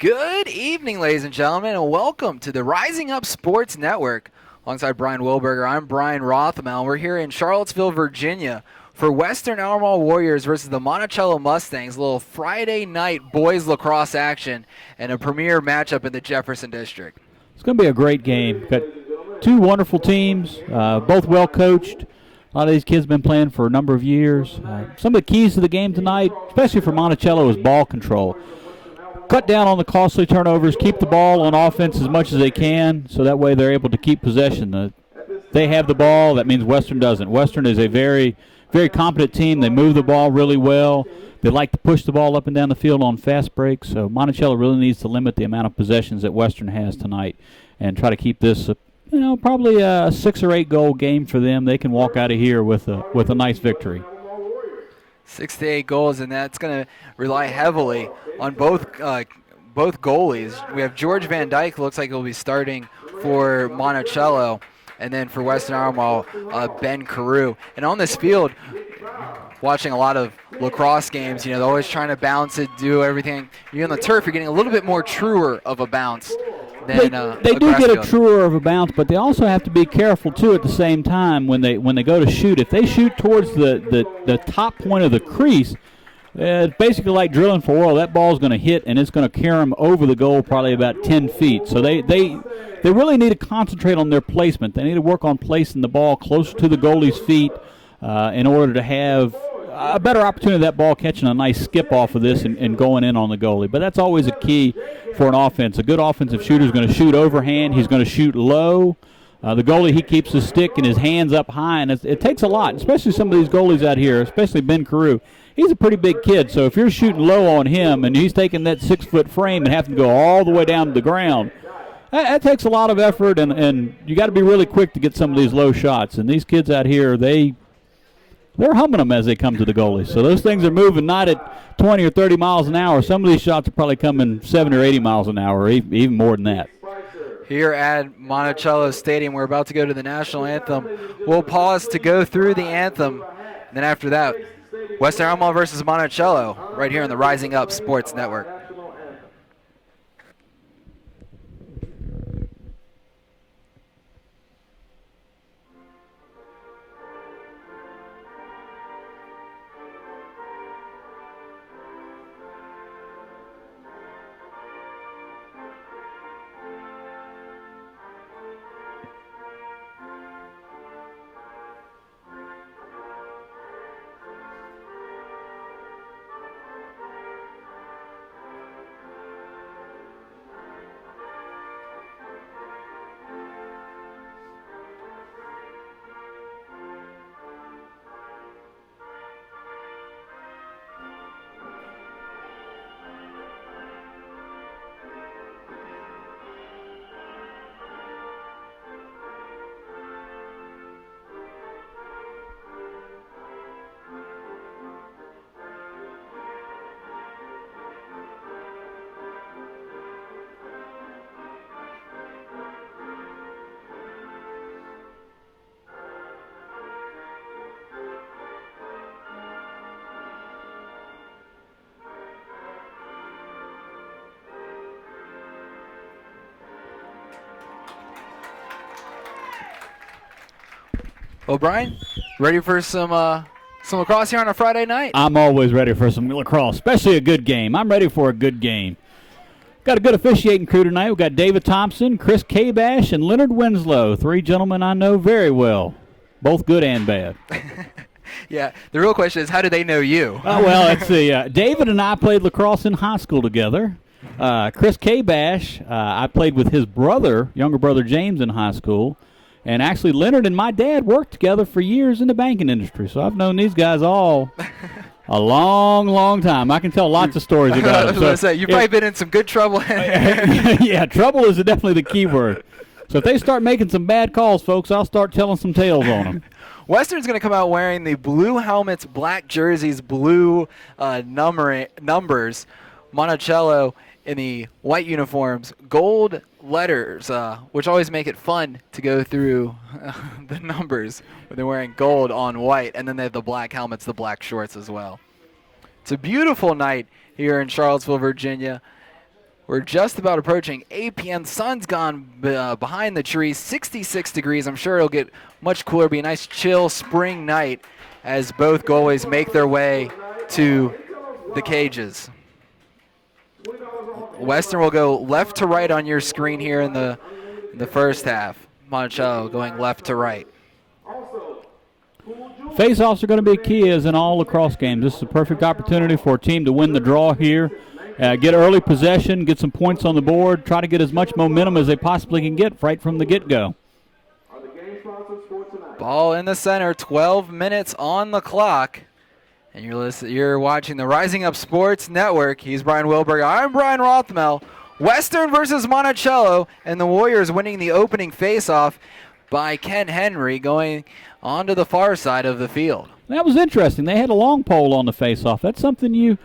Good evening, ladies and gentlemen, and welcome to the Rising Up Sports Network. Alongside Brian Wilberger, I'm Brian Rothmel. We're here in Charlottesville, Virginia for Western Albemarle Warriors versus the Monticello Mustangs. A little Friday night boys lacrosse action and a premier matchup in the Jefferson District. It's going to be a great game. Got two wonderful teams, both well coached. A lot of these kids have been playing for a number of years. Some of the keys to the game tonight, especially for Monticello, is ball control. Cut down on the costly turnovers, keep the ball on offense as much as they can, so that way they're able to keep possession. They have the ball, that means Western doesn't. Western is a very, very competent team. They move the ball really well. They like to push the ball up and down the field on fast breaks, so Monticello really needs to limit the amount of possessions that Western has tonight and try to keep this, probably a 6 or 8 goal game for them. They can walk out of here with a nice victory. 6 to 8 goals, and that's going to rely heavily on both goalies. We have George Van Dyke, looks like he'll be starting for Monticello, and then for Western Albemarle, Ben Carew. And on this field, watching a lot of lacrosse games, they're always trying to bounce it, do everything. You're on the turf, you're getting a little bit more truer of a bounce. They do get a truer of a bounce, but they also have to be careful too at the same time when they go to shoot. If they shoot towards the top point of the crease, it's basically like drilling for oil. That ball's going to hit and it's going to carry them over the goal probably about 10 feet. So they really need to concentrate on their placement. They need to work on placing the ball closer to the goalie's feet in order to have a better opportunity of that ball catching a nice skip off of this and going in on the goalie. But that's always a key for an offense. A good offensive shooter is going to shoot overhand. He's going to shoot low. The goalie, he keeps his stick and his hands up high, and it takes a lot, especially some of these goalies out here, especially Ben Carew. He's a pretty big kid, so if you're shooting low on him and he's taking that 6-foot frame and having to go all the way down to the ground, that takes a lot of effort, and you got to be really quick to get some of these low shots. And these kids out here, they're humming them as they come to the goalie. So those things are moving not at 20 or 30 miles an hour. Some of these shots are probably coming 70 or 80 miles an hour, or even more than that. Here at Monticello Stadium, we're about to go to the national anthem. We'll pause to go through the anthem. And then after that, Western Albemarle versus Monticello right here on the Rising Up Sports Network. Well, Brian, ready for some lacrosse here on a Friday night? I'm always ready for some lacrosse, especially a good game. I'm ready for a good game. Got a good officiating crew tonight. We've got David Thompson, Chris Kabash, and Leonard Winslow, 3 gentlemen I know very well, both good and bad. Yeah, the real question is, how do they know you? Well, let's see. David and I played lacrosse in high school together. Chris Kabash, I played with his younger brother James in high school. And actually, Leonard and my dad worked together for years in the banking industry. So I've known these guys all a long, long time. I can tell lots of stories about them. I was going to say, you've probably been in some good trouble. Yeah, trouble is definitely the key word. So if they start making some bad calls, folks, I'll start telling some tales on them. Western's going to come out wearing the blue helmets, black jerseys, blue numbers. Monticello in the white uniforms, gold letters, which always make it fun to go through the numbers when they're wearing gold on white, and then they have the black helmets, the black shorts as well. It's a beautiful night here in Charlottesville, Virginia. We're just about approaching 8 p.m. Sun's gone behind the trees, 66 degrees. I'm sure it'll get much cooler. Be a nice chill spring night as both goalies make their way to the cages. Western will go left to right on your screen here in the first half. Monticello going left to right. Face-offs are going to be key as in all lacrosse games. This is a perfect opportunity for a team to win the draw here. Get early possession, get some points on the board, try to get as much momentum as they possibly can get right from the get-go. Ball in the center, 12 minutes on the clock. And you're watching the Rising Up Sports Network. He's Brian Wilberg. I'm Brian Rothmel. Western versus Monticello, and the Warriors winning the opening face-off by Ken Henry going onto the far side of the field. That was interesting. They had a long pole on the face-off. That's something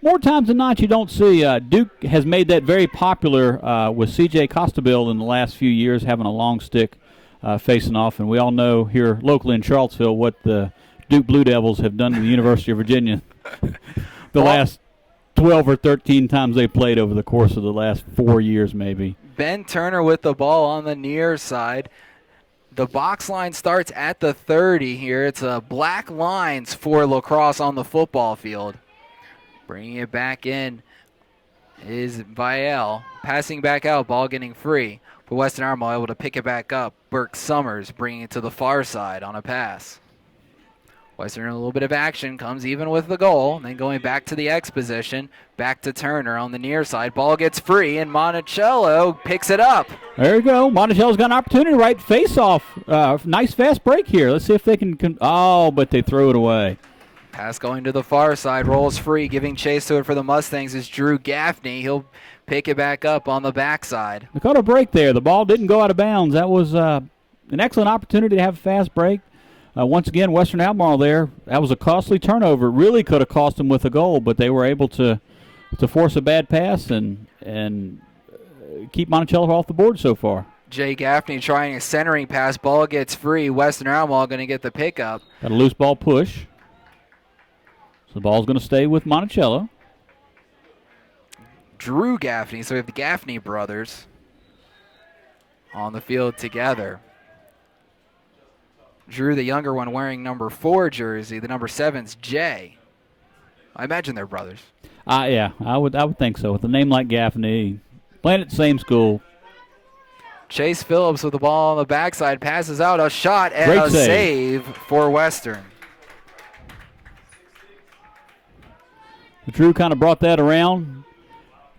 more times than not, you don't see. Duke has made that very popular with C.J. Costabile in the last few years, having a long stick facing off. And we all know here locally in Charlottesville what the Duke Blue Devils have done to the University of Virginia the last 12 or 13 times they played over the course of the last 4 years maybe. Ben Turner with the ball on the near side. The box line starts at the 30 here. It's black lines for lacrosse on the football field. Bringing it back in is Vial. Passing back out, ball getting free. But Western Albemarle able to pick it back up. Burke Summers bringing it to the far side on a pass. Western a little bit of action, comes even with the goal. Then going back to the X position, back to Turner on the near side. Ball gets free, and Monticello picks it up. There you go. Monticello's got an opportunity, right? Face-off. Nice fast break here. Let's see if they can but they throw it away. Pass going to the far side, rolls free, giving chase to it for the Mustangs is Drew Gaffney. He'll pick it back up on the backside. They caught a break there. The ball didn't go out of bounds. That was an excellent opportunity to have a fast break. Once again, Western Albemarle there, that was a costly turnover. It really could have cost them with a goal, but they were able to force a bad pass and keep Monticello off the board so far. Jay Gaffney trying a centering pass. Ball gets free. Western Albemarle going to get the pickup. Got a loose ball push. So the ball's going to stay with Monticello. Drew Gaffney. So we have the Gaffney brothers on the field together. Drew, the younger one, wearing number 4 jersey. The number 7's Jay. I imagine they're brothers. Yeah, I would think so. With a name like Gaffney, playing at the same school. Chase Phillips with the ball on the backside, passes out a shot and Great a save for Western. Drew kind of brought that around.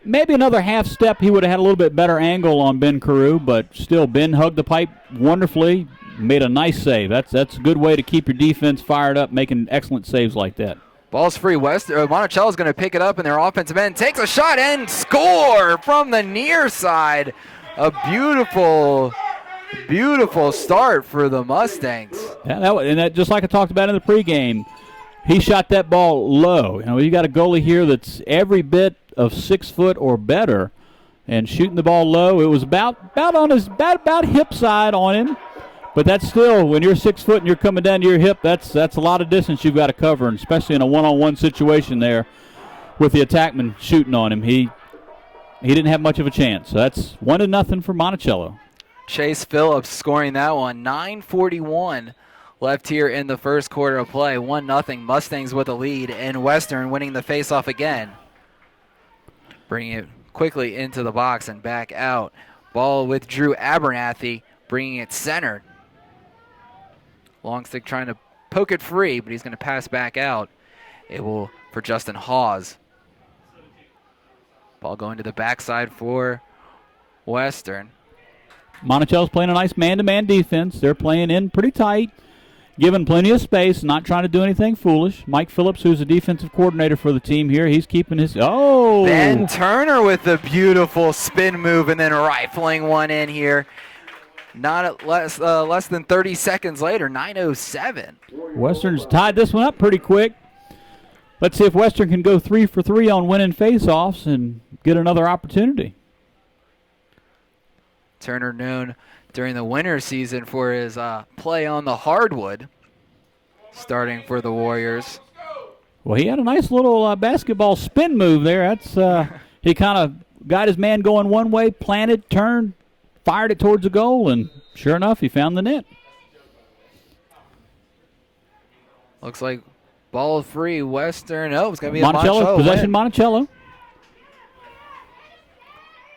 Maybe another half step, he would have had a little bit better angle on Ben Carew, but still Ben hugged the pipe wonderfully. Made a nice save. That's a good way to keep your defense fired up, making excellent saves like that. Ball's free. Monticello's going to pick it up, and their offensive end takes a shot and score from the near side. A beautiful, beautiful start for the Mustangs. Yeah, that just like I talked about in the pregame, he shot that ball low. You got a goalie here that's every bit of 6 foot or better, and shooting the ball low. It was about hip side on him. But that's still, when you're 6 foot and you're coming down to your hip, that's a lot of distance you've got to cover, and especially in a one-on-one situation there with the attackman shooting on him. He didn't have much of a chance. So that's 1-0 for Monticello. Chase Phillips scoring that one. 9:41 left here in the first quarter of play. 1-0 Mustangs with a lead, and Western winning the faceoff again. Bringing it quickly into the box and back out. Ball with Drew Abernathy, bringing it centered. Long stick trying to poke it free, but he's going to pass back out. It will for Justin Hawes. Ball going to the backside for Western. Monticello's playing a nice man-to-man defense. They're playing in pretty tight, giving plenty of space, not trying to do anything foolish. Mike Phillips, who's the defensive coordinator for the team here, he's keeping his... Oh! Ben Turner with the beautiful spin move and then rifling one in here. Not less than 30 seconds later, 9:07. Western's tied this one up pretty quick. Let's see if Western can go 3 for 3 on winning faceoffs and get another opportunity. Turner known during the winter season for his play on the hardwood, starting for the Warriors. Well, he had a nice little basketball spin move there. That's he kind of got his man going one way, planted, turned, fired it towards the goal, and sure enough, he found the net. Looks like ball free, Western. Oh, it's going to be Monticello, a Monticello possession win. Monticello.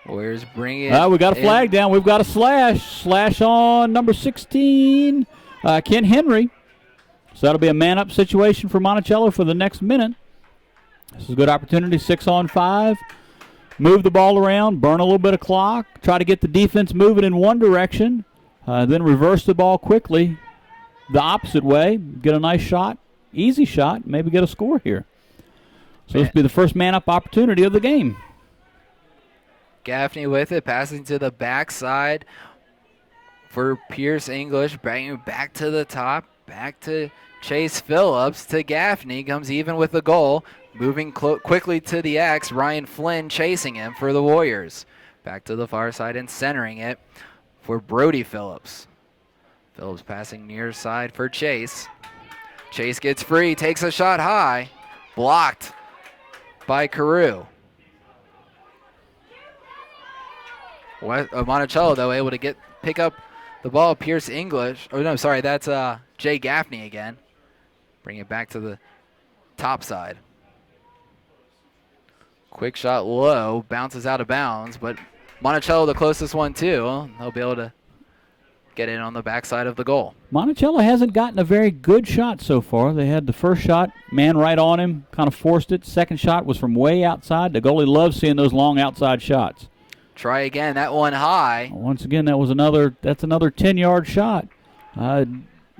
Warriors bring it. We got a flag down. We've got a slash. Slash on number 16, Ken Henry. So that'll be a man-up situation for Monticello for the next minute. This is a good opportunity, 6-on-5. Move the ball around, burn a little bit of clock, try to get the defense moving in one direction, then reverse the ball quickly the opposite way, get a nice shot, easy shot, maybe get a score here. So this will be the first man-up opportunity of the game. Gaffney with it, passing to the backside for Pierce English, bringing it back to the top, back to Chase Phillips, to Gaffney, comes even with the goal. Moving quickly to the X, Ryan Flynn chasing him for the Warriors. Back to the far side and centering it for Brody Phillips. Phillips passing near side for Chase. Chase gets free, takes a shot high. Blocked by Carew. Monticello, though, able to pick up the ball. Pierce English. Oh, no, sorry, that's Jay Gaffney again. Bring it back to the top side. Quick shot low, bounces out of bounds, but Monticello the closest one too. Well, they'll be able to get in on the backside of the goal. Monticello hasn't gotten a very good shot so far. They had the first shot, man right on him, kind of forced it. Second shot was from way outside. The goalie loves seeing those long outside shots. Try again, that one high. Once again, that's another 10-yard shot.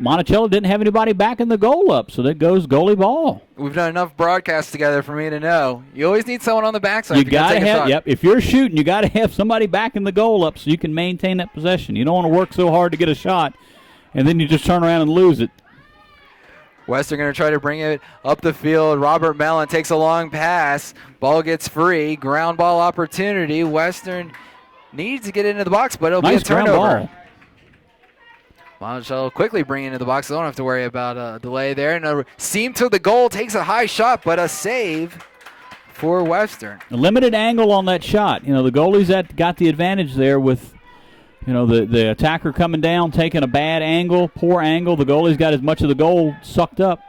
Monticello didn't have anybody backing the goal up, so that goes goalie ball. We've done enough broadcasts together for me to know. You always need someone on the backside. You got to have, yep. If you're shooting, you got to have somebody backing the goal up so you can maintain that possession. You don't want to work so hard to get a shot, and then you just turn around and lose it. Western going to try to bring it up the field. Robert Mellon takes a long pass. Ball gets free. Ground ball opportunity. Western needs to get into the box, but it'll be a turnover. Ground ball. Monticello quickly bringing it into the box. They don't have to worry about a delay there. And a seam to the goal, takes a high shot, but a save for Western. A limited angle on that shot. You know, the goalie's got the advantage there with, you know, the attacker coming down, taking a bad angle, poor angle. The goalie's got as much of the goal sucked up.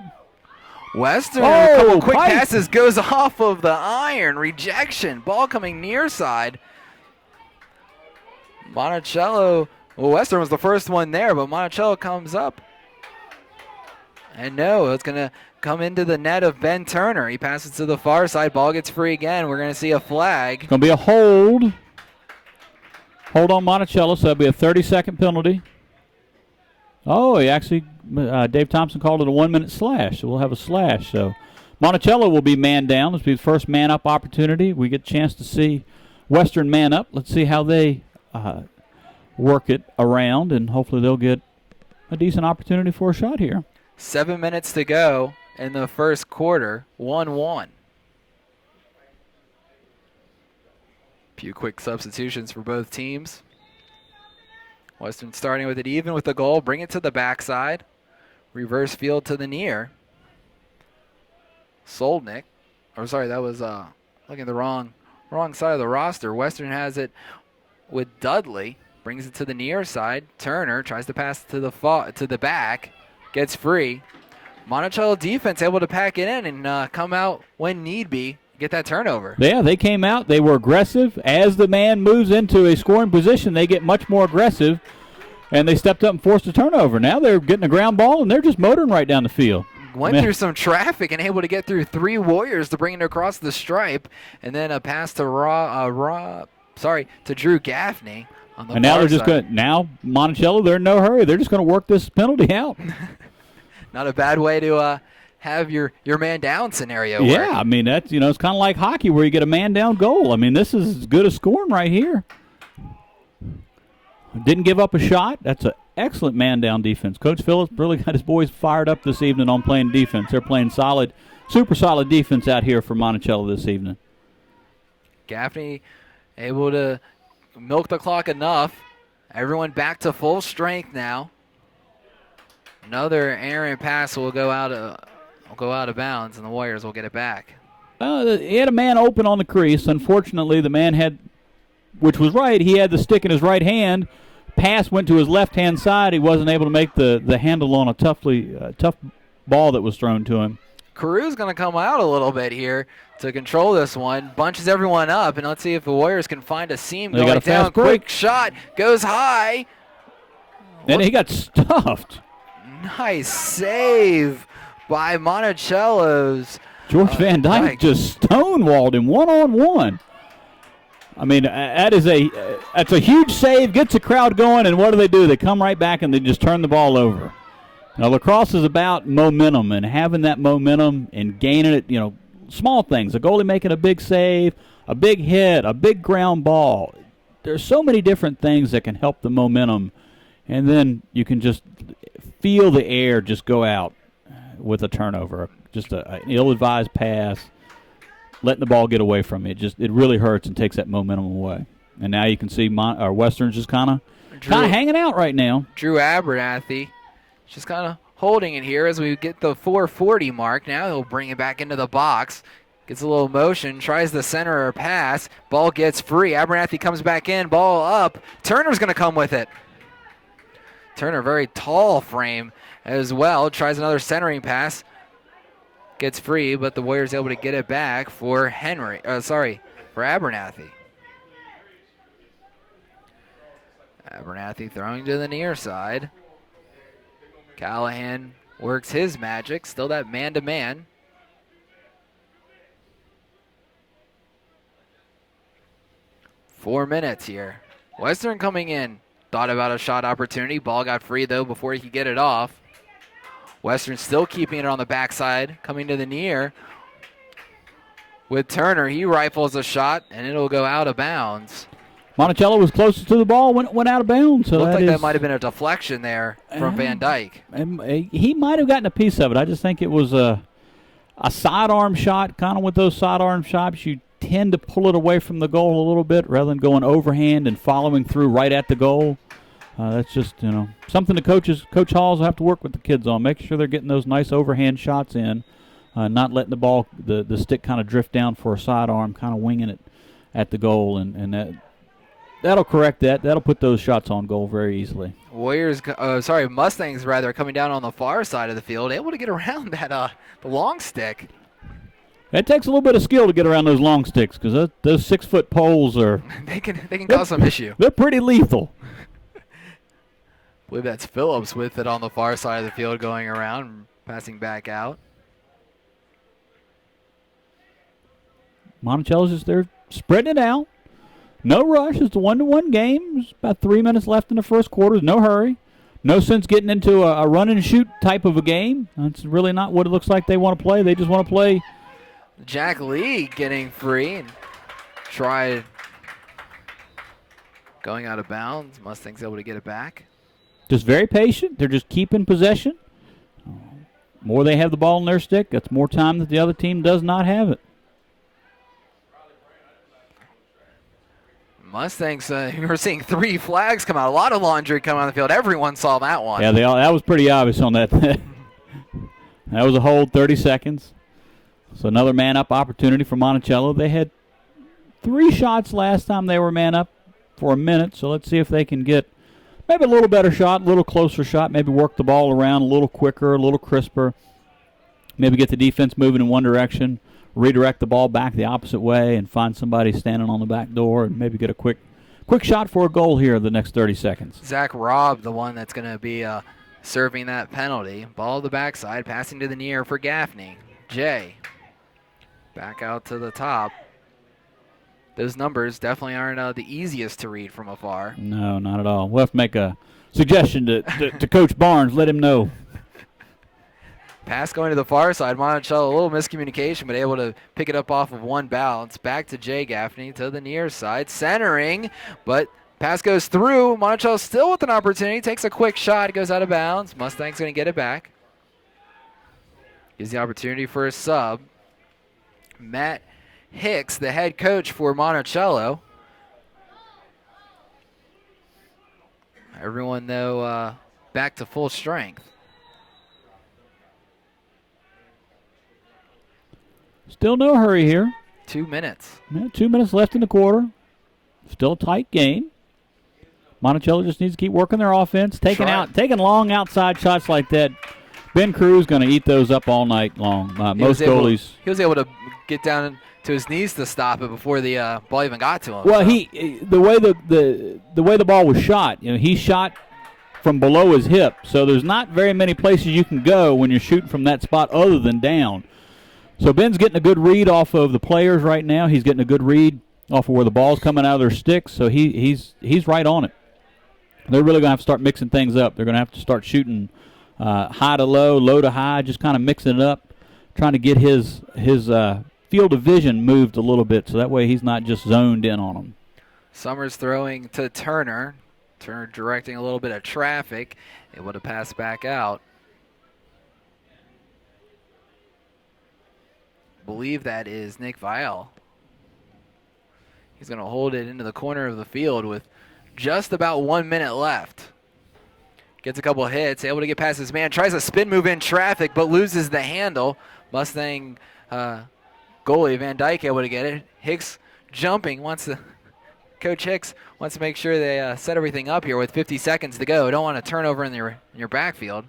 Western, a couple quick passes, goes off of the iron. Rejection. Ball coming near side. Monticello. Well, Western was the first one there, but Monticello comes up. And no, it's going to come into the net of Ben Turner. He passes to the far side. Ball gets free again. We're going to see a flag. It's going to be a hold. Hold on Monticello, so that'll be a 30-second penalty. Oh, he actually, Dave Thompson called it a 1-minute slash, so we'll have a slash. So Monticello will be man down. This will be the first man-up opportunity. We get a chance to see Western man up. Let's see how they work it around, and hopefully they'll get a decent opportunity for a shot here. 7 minutes to go in the first quarter, 1-1. Few quick substitutions for both teams. Western starting with it even with the goal, bring it to the backside, reverse field to the near. Soldnick, or sorry, that was looking at the wrong side of the roster. Western has it with Dudley. Brings it to the near side. Turner tries to pass to the back. Gets free. Monticello defense able to pack it in and come out when need be. Get that turnover. Yeah, they came out. They were aggressive. As the man moves into a scoring position, they get much more aggressive, and they stepped up and forced a turnover. Now they're getting a ground ball, and they're just motoring right down the field. Went through some traffic and able to get through three Warriors to bring it across the stripe, and then a pass to Drew Gaffney. And now they're just going to, now Monticello, they're in no hurry. They're just going to work this penalty out. Not a bad way to have your man down scenario work. Yeah, I mean, that's, you know, it's kind of like hockey where you get a man down goal. I mean, this is as good as scoring right here. Didn't give up a shot. That's an excellent man down defense. Coach Phillips really got his boys fired up this evening on playing defense. They're playing solid, super solid defense out here for Monticello this evening. Gaffney able to milk the clock enough. Everyone back to full strength now. Another errant pass will go out of bounds, and the Warriors will get it back. He had a man open on the crease. Unfortunately, the man had which was right. He had the stick in his right hand. Pass went to his left-hand side. He wasn't able to make the handle on a tough ball that was thrown to him. Carew's going to come out a little bit here to control this one. Bunches everyone up, and let's see if the Warriors can find a seam They going got a down. fast break. Quick shot, goes high. And he got stuffed. Nice save by Monticello's George Van Dyke just stonewalled him one-on-one. I mean, that's a huge save, gets the crowd going, and what do? They come right back and they just turn the ball over. Now, lacrosse is about momentum and having that momentum and gaining it, small things. A goalie making a big save, a big hit, a big ground ball. There's so many different things that can help the momentum, and then you can just feel the air just go out with a turnover, just an ill-advised pass, letting the ball get away from you. It really hurts and takes that momentum away. And now you can see Western's just kind of hanging out right now. Drew Abernathy just kind of holding it here as we get the 4:40 mark. Now he'll bring it back into the box. Gets a little motion, tries the center or pass. Ball gets free. Abernathy comes back in, ball up. Turner's going to come with it. Turner, very tall frame as well. Tries another centering pass. Gets free, but the Warriors able to get it back for for Abernathy. Abernathy throwing to the near side. Callahan works his magic. Still that man-to-man. Four minutes here. Western coming in. Thought about a shot opportunity. Ball got free, though, before he could get it off. Western still keeping it on the backside. Coming to the near. With Turner, he rifles a shot, and it'll go out of bounds. Monticello was closest to the ball when it went out of bounds. So Looked like that might have been a deflection there from Van Dyke. He might have gotten a piece of it. I just think it was a sidearm shot. Kind of with those sidearm shots, you tend to pull it away from the goal a little bit rather than going overhand and following through right at the goal. That's just something the Coach Halls have to work with the kids on, making sure they're getting those nice overhand shots in, not letting the ball the stick kind of drift down for a sidearm, kind of winging it at the goal, and that'll correct that. That'll put those shots on goal very easily. Mustangs rather coming down on the far side of the field, able to get around that the long stick. It takes a little bit of skill to get around those long sticks because those 6-foot poles are they can cause some issue. They're pretty lethal. I believe that's Phillips with it on the far side of the field going around, passing back out. Monticello's just there spreading it out. No rush. It's a 1-1 game. There's about 3 minutes left in the first quarter. No hurry. No sense getting into a run-and-shoot type of a game. That's really not what it looks like they want to play. They just want to play. Jack Lee getting free and tried going out of bounds. Mustangs able to get it back. Just very patient. They're just keeping possession. More they have the ball in their stick, that's more time that the other team does not have it. Mustangs, we're seeing 3 flags come out. A lot of laundry come on the field. Everyone saw that one. Yeah, that was pretty obvious on that. That was a hold, 30 seconds. So another man-up opportunity for Monticello. They had 3 shots last time they were man-up for a minute, so let's see if they can get maybe a little better shot, a little closer shot, maybe work the ball around a little quicker, a little crisper, maybe get the defense moving in one direction, redirect the ball back the opposite way, and find somebody standing on the back door and maybe get a quick shot for a goal here in the next 30 seconds. Zach Robb, the one that's going to be serving that penalty. Ball to the backside, passing to the near for Gaffney. Jay back out to the top. Those numbers definitely aren't the easiest to read from afar. No, not at all. We'll have to make a suggestion to Coach Barnes. Let him know. Pass going to the far side. Monticello, a little miscommunication, but able to pick it up off of one bounce. Back to Jay Gaffney to the near side. Centering, but pass goes through. Monticello still with an opportunity. Takes a quick shot. It goes out of bounds. Mustang's going to get it back. Gives the opportunity for a sub. Matt Hicks, the head coach for Monticello. Everyone, though, back to full strength. Still no hurry here. 2 minutes. Yeah, 2 minutes left in the quarter. Still a tight game. Monticello just needs to keep working their offense, taking long outside shots like that. Ben Cruz going to eat those up all night long. Most goalies. He was able to get down to his knees to stop it before the ball even got to him. Well, the way the ball was shot, he shot from below his hip, so there's not very many places you can go when you're shooting from that spot other than down. So Ben's getting a good read off of the players right now. He's getting a good read off of where the ball's coming out of their sticks, so he's right on it. They're really going to have to start mixing things up. They're going to have to start shooting high to low, low to high, just kind of mixing it up, trying to get his field of vision moved a little bit so that way he's not just zoned in on them. Summers throwing to Turner. Turner directing a little bit of traffic, able to pass back out. Believe that is Nick Vial. He's going to hold it into the corner of the field with just about 1 minute left. Gets a couple hits, able to get past his man, tries a spin move in traffic, but loses the handle. Mustang goalie Van Dyke able to get it. Hicks jumping, Coach Hicks wants to make sure they set everything up here with 50 seconds to go. Don't want a turnover in your backfield.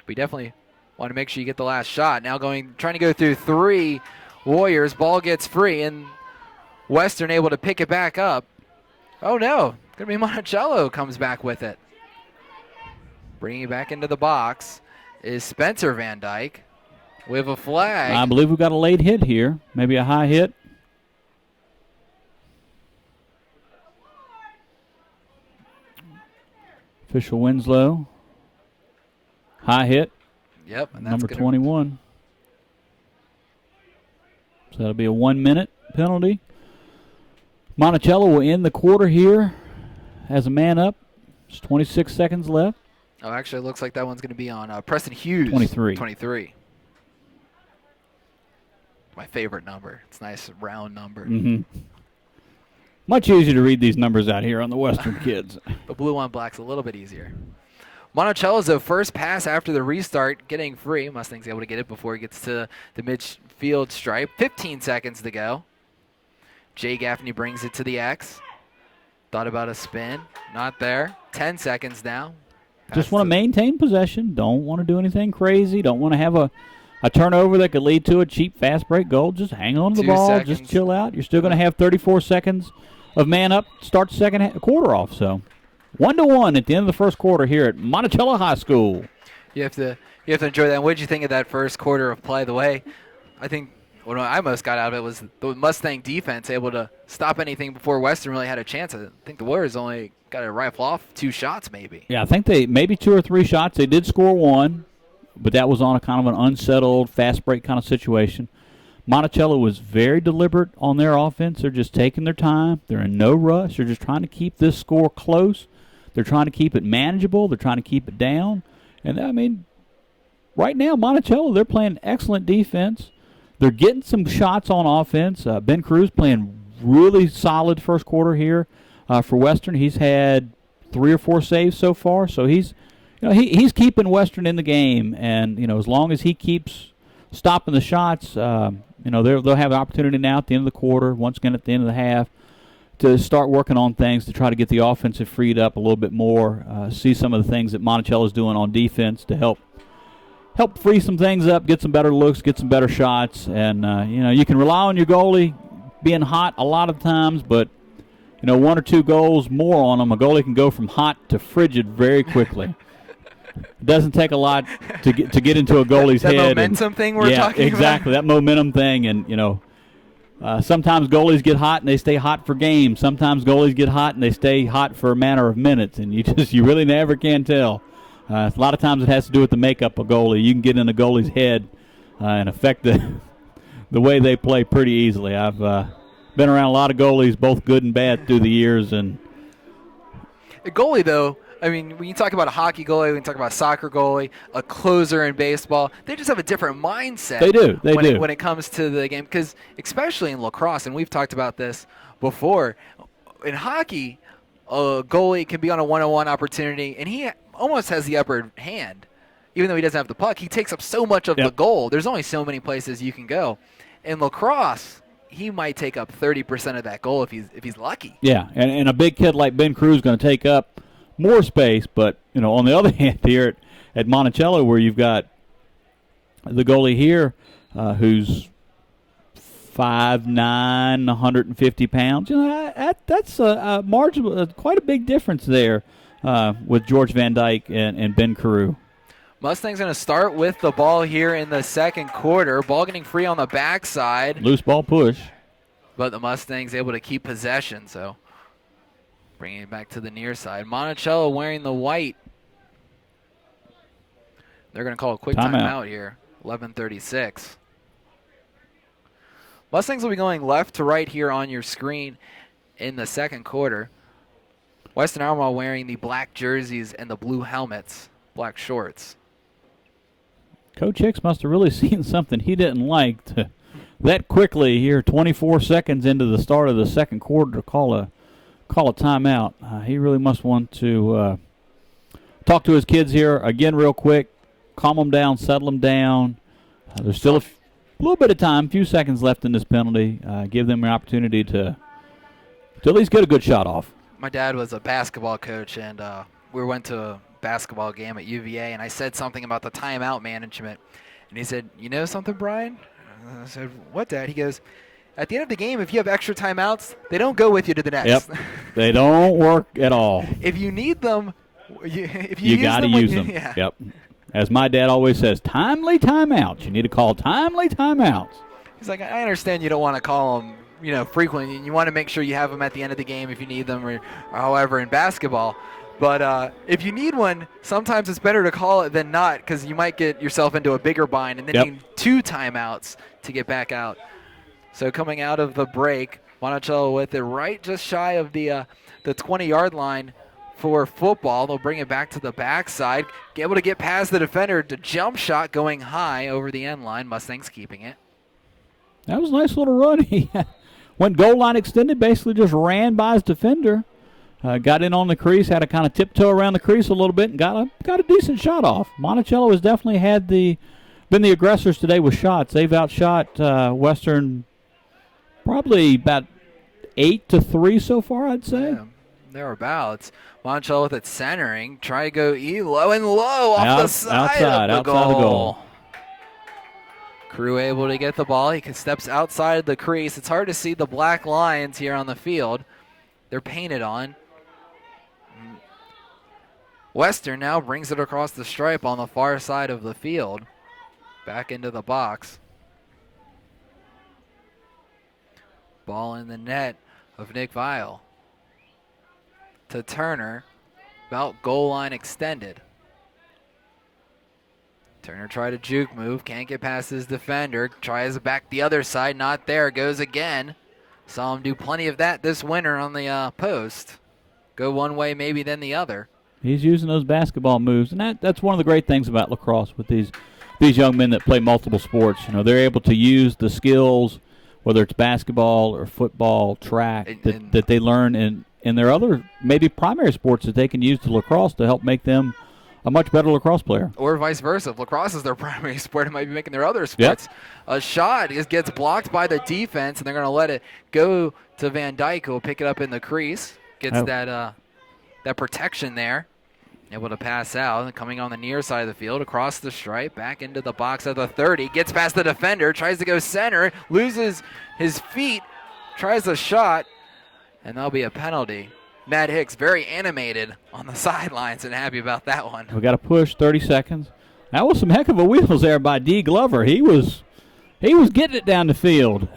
We definitely want to make sure you get the last shot. Now trying to go through 3 Warriors. Ball gets free, and Western able to pick it back up. Oh, no. Going to be Monticello comes back with it. Bringing it back into the box is Spencer Van Dyke with a flag. I believe we've got a late hit here. Maybe a high hit. Official Winslow. High hit. Yep. And that's number 21. So that'll be a 1 minute penalty. Monticello will end the quarter here as a man up. There's 26 seconds left. Oh, actually, it looks like that one's going to be on Preston Hughes. 23. My favorite number. It's a nice round number. Mm-hmm. Much easier to read these numbers out here on the Western Kids. The blue on black's a little bit easier. Monticello's the first pass after the restart, getting free. Mustang's able to get it before he gets to the midfield stripe. 15 seconds to go. Jay Gaffney brings it to the X. Thought about a spin. Not there. 10 seconds now. Just want to maintain possession. Don't want to do anything crazy. Don't want to have a turnover that could lead to a cheap fast break goal. Just hang on to the ball. Seconds. Just chill out. You're still going to have 34 seconds of man up. Start the second quarter off. So 1-1 at the end of the first quarter here at Monticello High School. You have to enjoy that. And what did you think of that first quarter of play? The way I think what I most got out of it was the Mustang defense able to stop anything before Western really had a chance. I think the Warriors only got to rifle off 2 shots maybe. Yeah, I think they maybe 2 or 3 shots. They did score 1, but that was on a kind of an unsettled fast break kind of situation. Monticello was very deliberate on their offense. They're just taking their time. They're in no rush. They're just trying to keep this score close. They're trying to keep it manageable. They're trying to keep it down. And, I mean, right now, Monticello, they're playing excellent defense. They're getting some shots on offense. Ben Cruz playing really solid first quarter here for Western. He's had 3 or 4 saves so far, so he's keeping Western in the game. And as long as he keeps stopping the shots, they'll have an opportunity now at the end of the quarter, once again at the end of the half, to start working on things to try to get the offensive freed up a little bit more. See some of the things that Monticello's doing on defense to help free some things up, get some better looks, get some better shots. And, you can rely on your goalie being hot a lot of times, but, 1 or 2 goals more on them, a goalie can go from hot to frigid very quickly. It doesn't take a lot to get into a goalie's head. That momentum thing we're talking about? Exactly, that momentum thing. And, sometimes goalies get hot and they stay hot for games. Sometimes goalies get hot and they stay hot for a matter of minutes. And you really never can tell. A lot of times it has to do with the makeup of goalie. You can get in a goalie's head and affect the way they play pretty easily. I've been around a lot of goalies, both good and bad, through the years. And a goalie, though, I mean, when you talk about a hockey goalie, when you talk about a soccer goalie, a closer in baseball, they just have a different mindset. They do. When it comes to the game, because especially in lacrosse, and we've talked about this before, in hockey, a goalie can be on a one-on-one opportunity, and he almost has the upper hand. Even though he doesn't have the puck, he takes up so much of the goal. There's only so many places you can go. In lacrosse, he might take up 30% of that goal if he's lucky. Yeah, and a big kid like Ben Cruz is going to take up more space. But, on the other hand here at Monticello, where you've got the goalie here who's 5'9", 150 pounds, that's a margin, quite a big difference there with George Van Dyke and Ben Carew. Mustang's going to start with the ball here in the second quarter. Ball getting free on the backside. Loose ball push. But the Mustangs able to keep possession, so bringing it back to the near side. Monticello wearing the white. They're going to call a quick timeout here. 11:36. Mustangs will be going left to right here on your screen in the second quarter. Western Albemarle wearing the black jerseys and the blue helmets, black shorts. Coach Hicks must have really seen something he didn't like to that quickly here, 24 seconds into the start of the second quarter, to call a timeout. He really must want to talk to his kids here again real quick, calm them down, settle them down. There's still a little bit of time, few seconds left in this penalty. Give them an opportunity to at least get a good shot off. My dad was a basketball coach, and we went to a basketball game at UVA, and I said something about the timeout management. And he said, "You know something, Brian?" I said, "What, Dad?" He goes, "At the end of the game, if you have extra timeouts, they don't go with you to the next." Yep, they don't work at all. If you need them, you got to use them. Yeah. Yep. As my dad always says, timely timeouts. You need to call timely timeouts. He's like, "I understand you don't want to call them, frequently. You want to make sure you have them at the end of the game if you need them, or however in basketball. But if you need one, sometimes it's better to call it than not, because you might get yourself into a bigger bind and then need 2 timeouts to get back out." So coming out of the break, Monticello with it right just shy of the 20-yard line for football. They'll bring it back to the backside, able to get past the defender. To jump shot going high over the end line. Mustangs keeping it. That was a nice little run. He went goal line extended, basically just ran by his defender. Got in on the crease, had to kind of tiptoe around the crease a little bit, and got a decent shot off. Monticello has definitely been the aggressors today with shots. They've outshot Western probably about 8-3 so far, I'd say. Yeah, thereabouts. Monticello with it centering, try to go low and low off the side of the goal. Crew able to get the ball. He steps outside the crease. It's hard to see the black lines here on the field. They're painted on. Western now brings it across the stripe on the far side of the field. Back into the box. Ball in the net of Nick Vial. To Turner. About goal line extended. Turner tried a juke move. Can't get past his defender. Tries back the other side. Not there. Goes again. Saw him do plenty of that this winter on the post. Go one way, maybe then the other. He's using those basketball moves, and that's one of the great things about lacrosse with these young men that play multiple sports. They're able to use the skills, whether it's basketball or football, track, that they learn in their other maybe primary sports that they can use to lacrosse to help make them a much better lacrosse player. Or vice versa. If lacrosse is their primary sport, it might be making their other sports. Yep. A shot gets blocked by the defense, and they're going to let it go to Van Dyke, who will pick it up in the crease. Gets that protection there. Able to pass out. Coming on the near side of the field, across the stripe, back into the box at the 30. Gets past the defender, tries to go center, loses his feet, tries a shot, and that'll be a penalty. Matt Hicks very animated on the sidelines and happy about that one. We got to push 30 seconds. That was some heck of a wheels there by D. Glover. He was getting it down the field.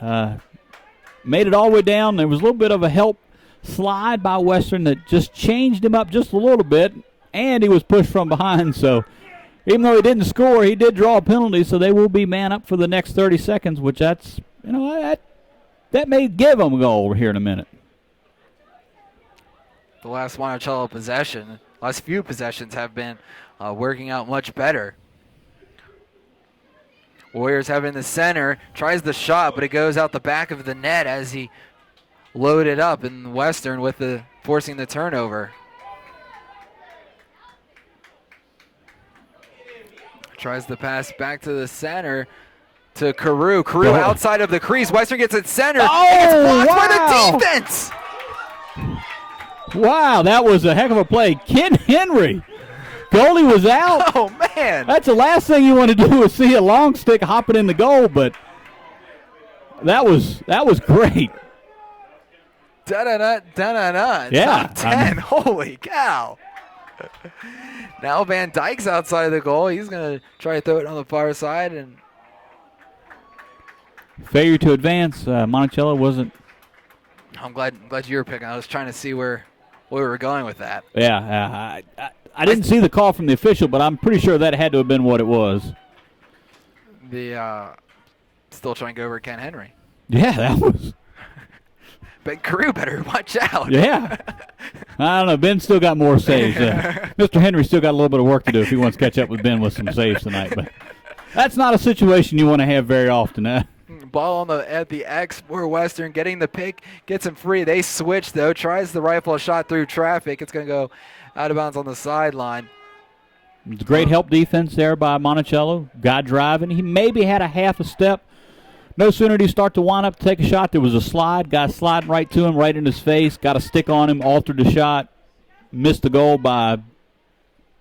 Made it all the way down. There was a little bit of a help slide by Western that just changed him up just a little bit, and he was pushed from behind. So even though he didn't score, he did draw a penalty, so they will be man up for the next 30 seconds, which that may give them a goal over here in a minute. The last Monticello possession, last few possessions have been working out much better. Warriors have in the center, tries the shot, but it goes out the back of the net as he loaded up, in Western with forcing the turnover. Tries the pass back to the center to Carew. Carew outside of the crease. Western gets it centered. Oh, it's blocked by the defense. Wow, that was a heck of a play. Ken Henry. Goalie was out. Oh, man. That's the last thing you want to do is see a long stick hopping in the goal, but that was great. Da-da-da, da-da-da. Yeah. Top 10. Holy cow. Now Van Dyke's outside of the goal. He's going to try to throw it on the far side. And failure to advance. Monticello wasn't. I'm glad you were picking. I was trying to see where we were going with that. Yeah, I didn't see the call from the official, but I'm pretty sure that had to have been what it was. Still trying to go over Ken Henry. Yeah, that was. But Carew better watch out. Yeah. I don't know. Ben still got more saves. Mr. Henry still got a little bit of work to do if he wants to catch up with Ben with some saves tonight. But that's not a situation you want to have very often. Ball at the X for Western, getting the pick, gets him free. They switch, though. Tries the rifle shot through traffic. It's going to go out of bounds on the sideline. Great help defense there by Monticello. Got driving. He maybe had a half a step. No sooner did he start to wind up to take a shot, there was a slide. Guy sliding right to him, right in his face. Got a stick on him, altered the shot. Missed the goal by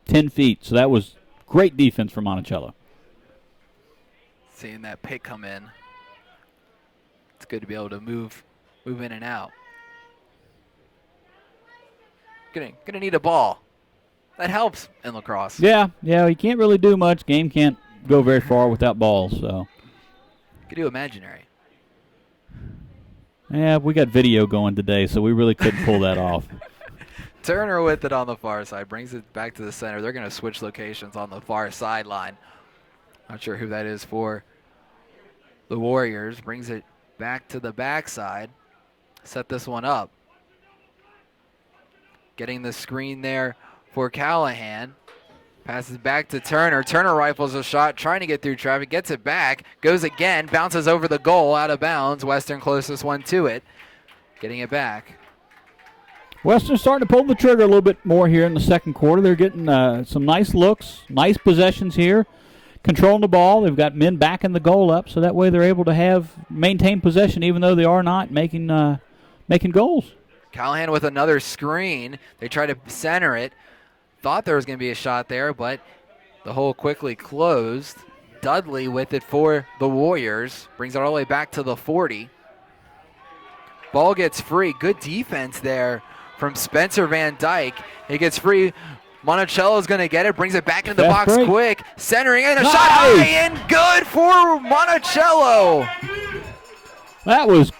10 feet. So that was great defense for Monticello. Seeing that pick come in. It's good to be able to move in and out. Gonna need a ball. That helps in lacrosse. Yeah, you can't really do much. Game can't go very far without balls, so. Could do imaginary. Yeah, we got video going today, so we really couldn't pull that off. Turner with it on the far side, brings it back to the center. They're going to switch locations on the far sideline. Not sure who that is for the Warriors. Brings it back to the backside. Set this one up. Getting the screen there for Callahan. Passes back to Turner. Turner rifles a shot, trying to get through traffic. Gets it back. Goes again. Bounces over the goal, out of bounds. Western closest one to it. Getting it back. Western's starting to pull the trigger a little bit more here in the second quarter. They're getting some nice looks, nice possessions here. Controlling the ball. They've got men backing the goal up, so that way they're able to maintain possession even though they are not making goals. Callahan with another screen. They try to center it. Thought there was going to be a shot there, but the hole quickly closed. Dudley with it for the Warriors. Brings it all the way back to the 40. Ball gets free. Good defense there from Spencer Van Dyke. He gets free. Monticello's going to get it. Brings it back into the box quick. Centering in. A shot high and good for Monticello. That was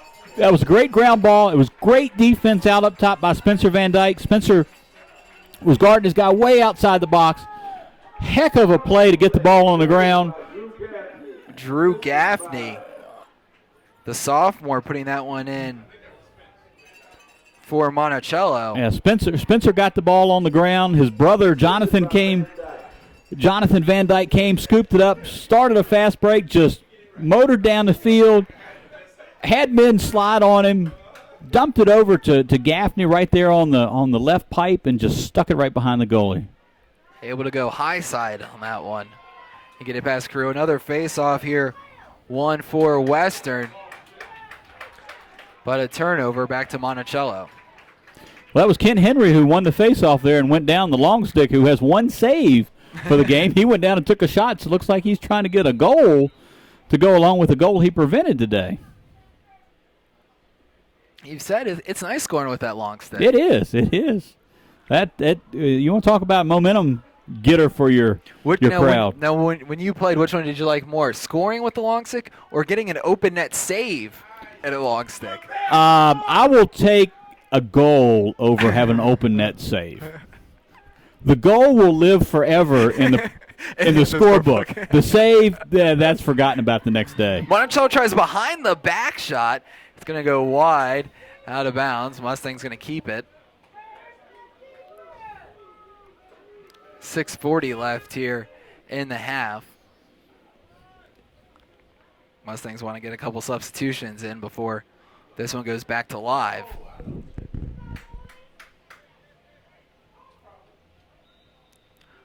a great ground ball. It was great defense out up top by Spencer Van Dyke. Spencer was guarding his guy way outside the box. Heck of a play to get the ball on the ground. Drew Gaffney, the sophomore, putting that one in for Monticello. Yeah, Spencer got the ball on the ground. His brother Jonathan Van Dyke came, scooped it up, started a fast break, just motored down the field, had men slide on him, dumped it over to Gaffney right there on the left pipe, and just stuck it right behind the goalie. Able to go high side on that one. And get it past Carew. Another face-off here, one for Western. But a turnover back to Monticello. Well, that was Ken Henry who won the face-off there and went down the long stick, who has one save for the game. He went down and took a shot, so it looks like he's trying to get a goal to go along with the goal he prevented today. You've said it's nice scoring with that long stick. It is. That you want to talk about momentum getter for your crowd. When you played, which one did you like more, scoring with the long stick or getting an open net save at a long stick? I will take a goal over having an open net save. The goal will live forever in the scorebook. The save, that's forgotten about the next day. Monticello tries behind the back shot. It's going to go wide, out of bounds. Mustang's going to keep it. 6:40 left here in the half. Mustangs want to get a couple substitutions in before this one goes back to live.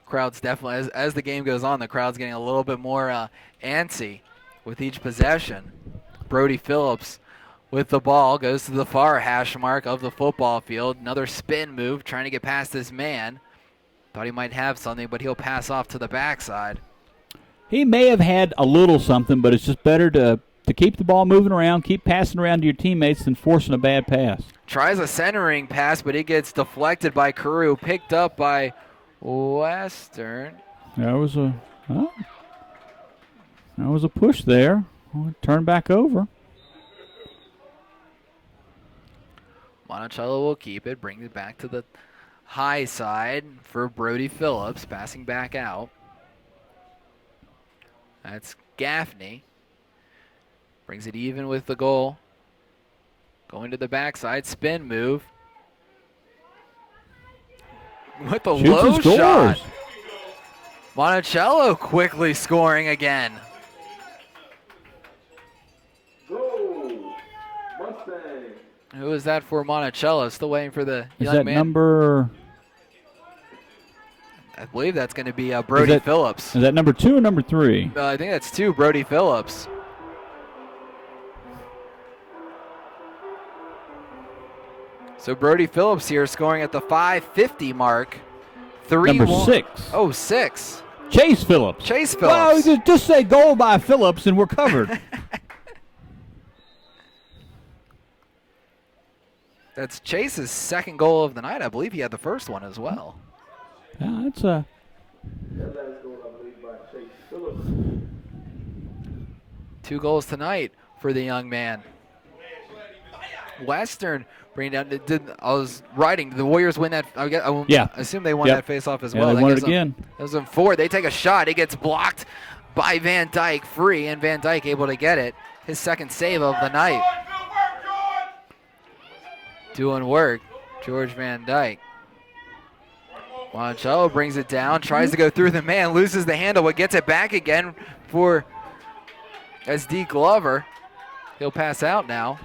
Crowd's definitely, as the game goes on, the crowd's getting a little bit more antsy with each possession. Brody Phillips with the ball goes to the far hash mark of the football field. Another spin move, trying to get past this man. Thought he might have something, but he'll pass off to the backside. He may have had a little something, but it's just better to keep the ball moving around, keep passing around to your teammates than forcing a bad pass. Tries a centering pass, but it gets deflected by Carew, picked up by Western. That was a push there. Turn back over. Monticello will keep it, brings it back to the high side for Brody Phillips, passing back out. That's Gaffney. Brings it even with the goal. Going to the backside, spin move. With a low shot. Monticello quickly scoring again. Who is that for Monticello? Still waiting for the young man. Is that number? I believe that's going to be Brody Phillips. Is that number 2 or number 3? I think that's 2, Brody Phillips. So Brody Phillips here scoring at the 5:50 mark. Number 6. Oh, 6. Chase Phillips. Chase Phillips. Well, just say goal by Phillips and we're covered. That's Chase's second goal of the night. I believe he had the first one as well. Yeah, that's a... 2 goals tonight for the young man. Western bringing down. I was writing. The Warriors win that. I assume they won that face-off as well. They won it again. That was them 4. They take a shot. It gets blocked by Van Dyke, free, and Van Dyke able to get it. His second save of the night. Doing work, George Van Dyke. Monticello brings it down, tries to go through the man, loses the handle, but gets it back again for SD Glover. He'll pass out now.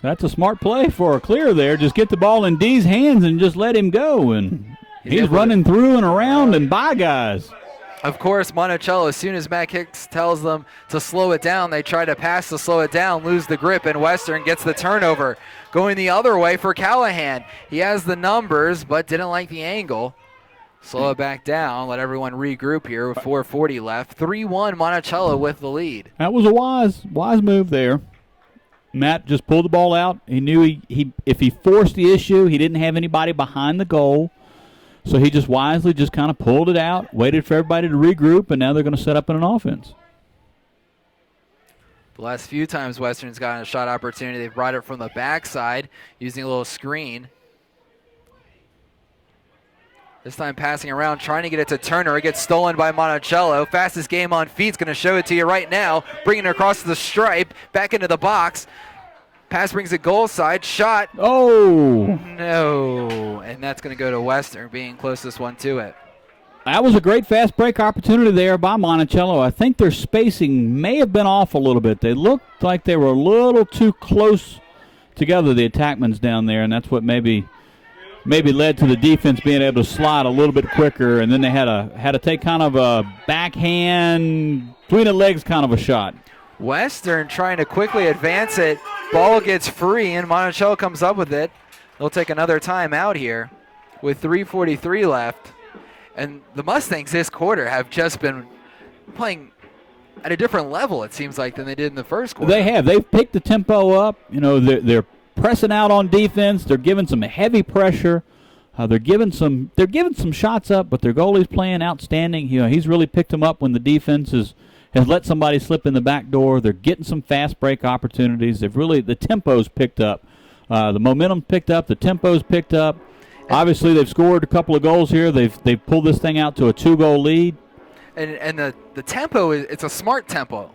That's a smart play for a clear there. Just get the ball in D's hands and just let him go. And he's running through and around and by guys. Of course, Monticello, as soon as Matt Hicks tells them to slow it down, they try to pass to slow it down, lose the grip, and Western gets the turnover. Going the other way for Callahan. He has the numbers, but didn't like the angle. Slow it back down, let everyone regroup here with 4:40 left. 3-1 Monticello with the lead. That was a wise move there. Matt just pulled the ball out. He knew if he forced the issue, he didn't have anybody behind the goal. So he just wisely just kind of pulled it out, waited for everybody to regroup, and now they're going to set up in an offense. The last few times Western's gotten a shot opportunity, they've brought it from the backside using a little screen. This time passing around, trying to get it to Turner. It gets stolen by Monticello. Fastest game on feet's going to show it to you right now. Bringing it across the stripe, back into the box. Pass brings it goal side. Shot. Oh! No. And that's going to go to Western, being closest one to it. That was a great fast break opportunity there by Monticello. I think their spacing may have been off a little bit. They looked like they were a little too close together, the attackmans down there, and that's what maybe led to the defense being able to slide a little bit quicker, and then they had to take kind of a backhand, between the legs kind of a shot. Western trying to quickly advance it. Ball gets free, and Monticello comes up with it. They'll take another timeout here with 3:43 left. And the Mustangs this quarter have just been playing at a different level, it seems like, than they did in the first quarter. They have. They've picked the tempo up. You know, they're pressing out on defense. They're giving some heavy pressure. They're giving some shots up, but their goalie's playing outstanding. You know, he's really picked them up when the defense has let somebody slip in the back door. They're getting some fast break opportunities. The tempo's picked up. The momentum picked up. The tempo's picked up. Obviously, they've scored a couple of goals here. They've pulled this thing out to a 2-goal lead. And the tempo it's a smart tempo.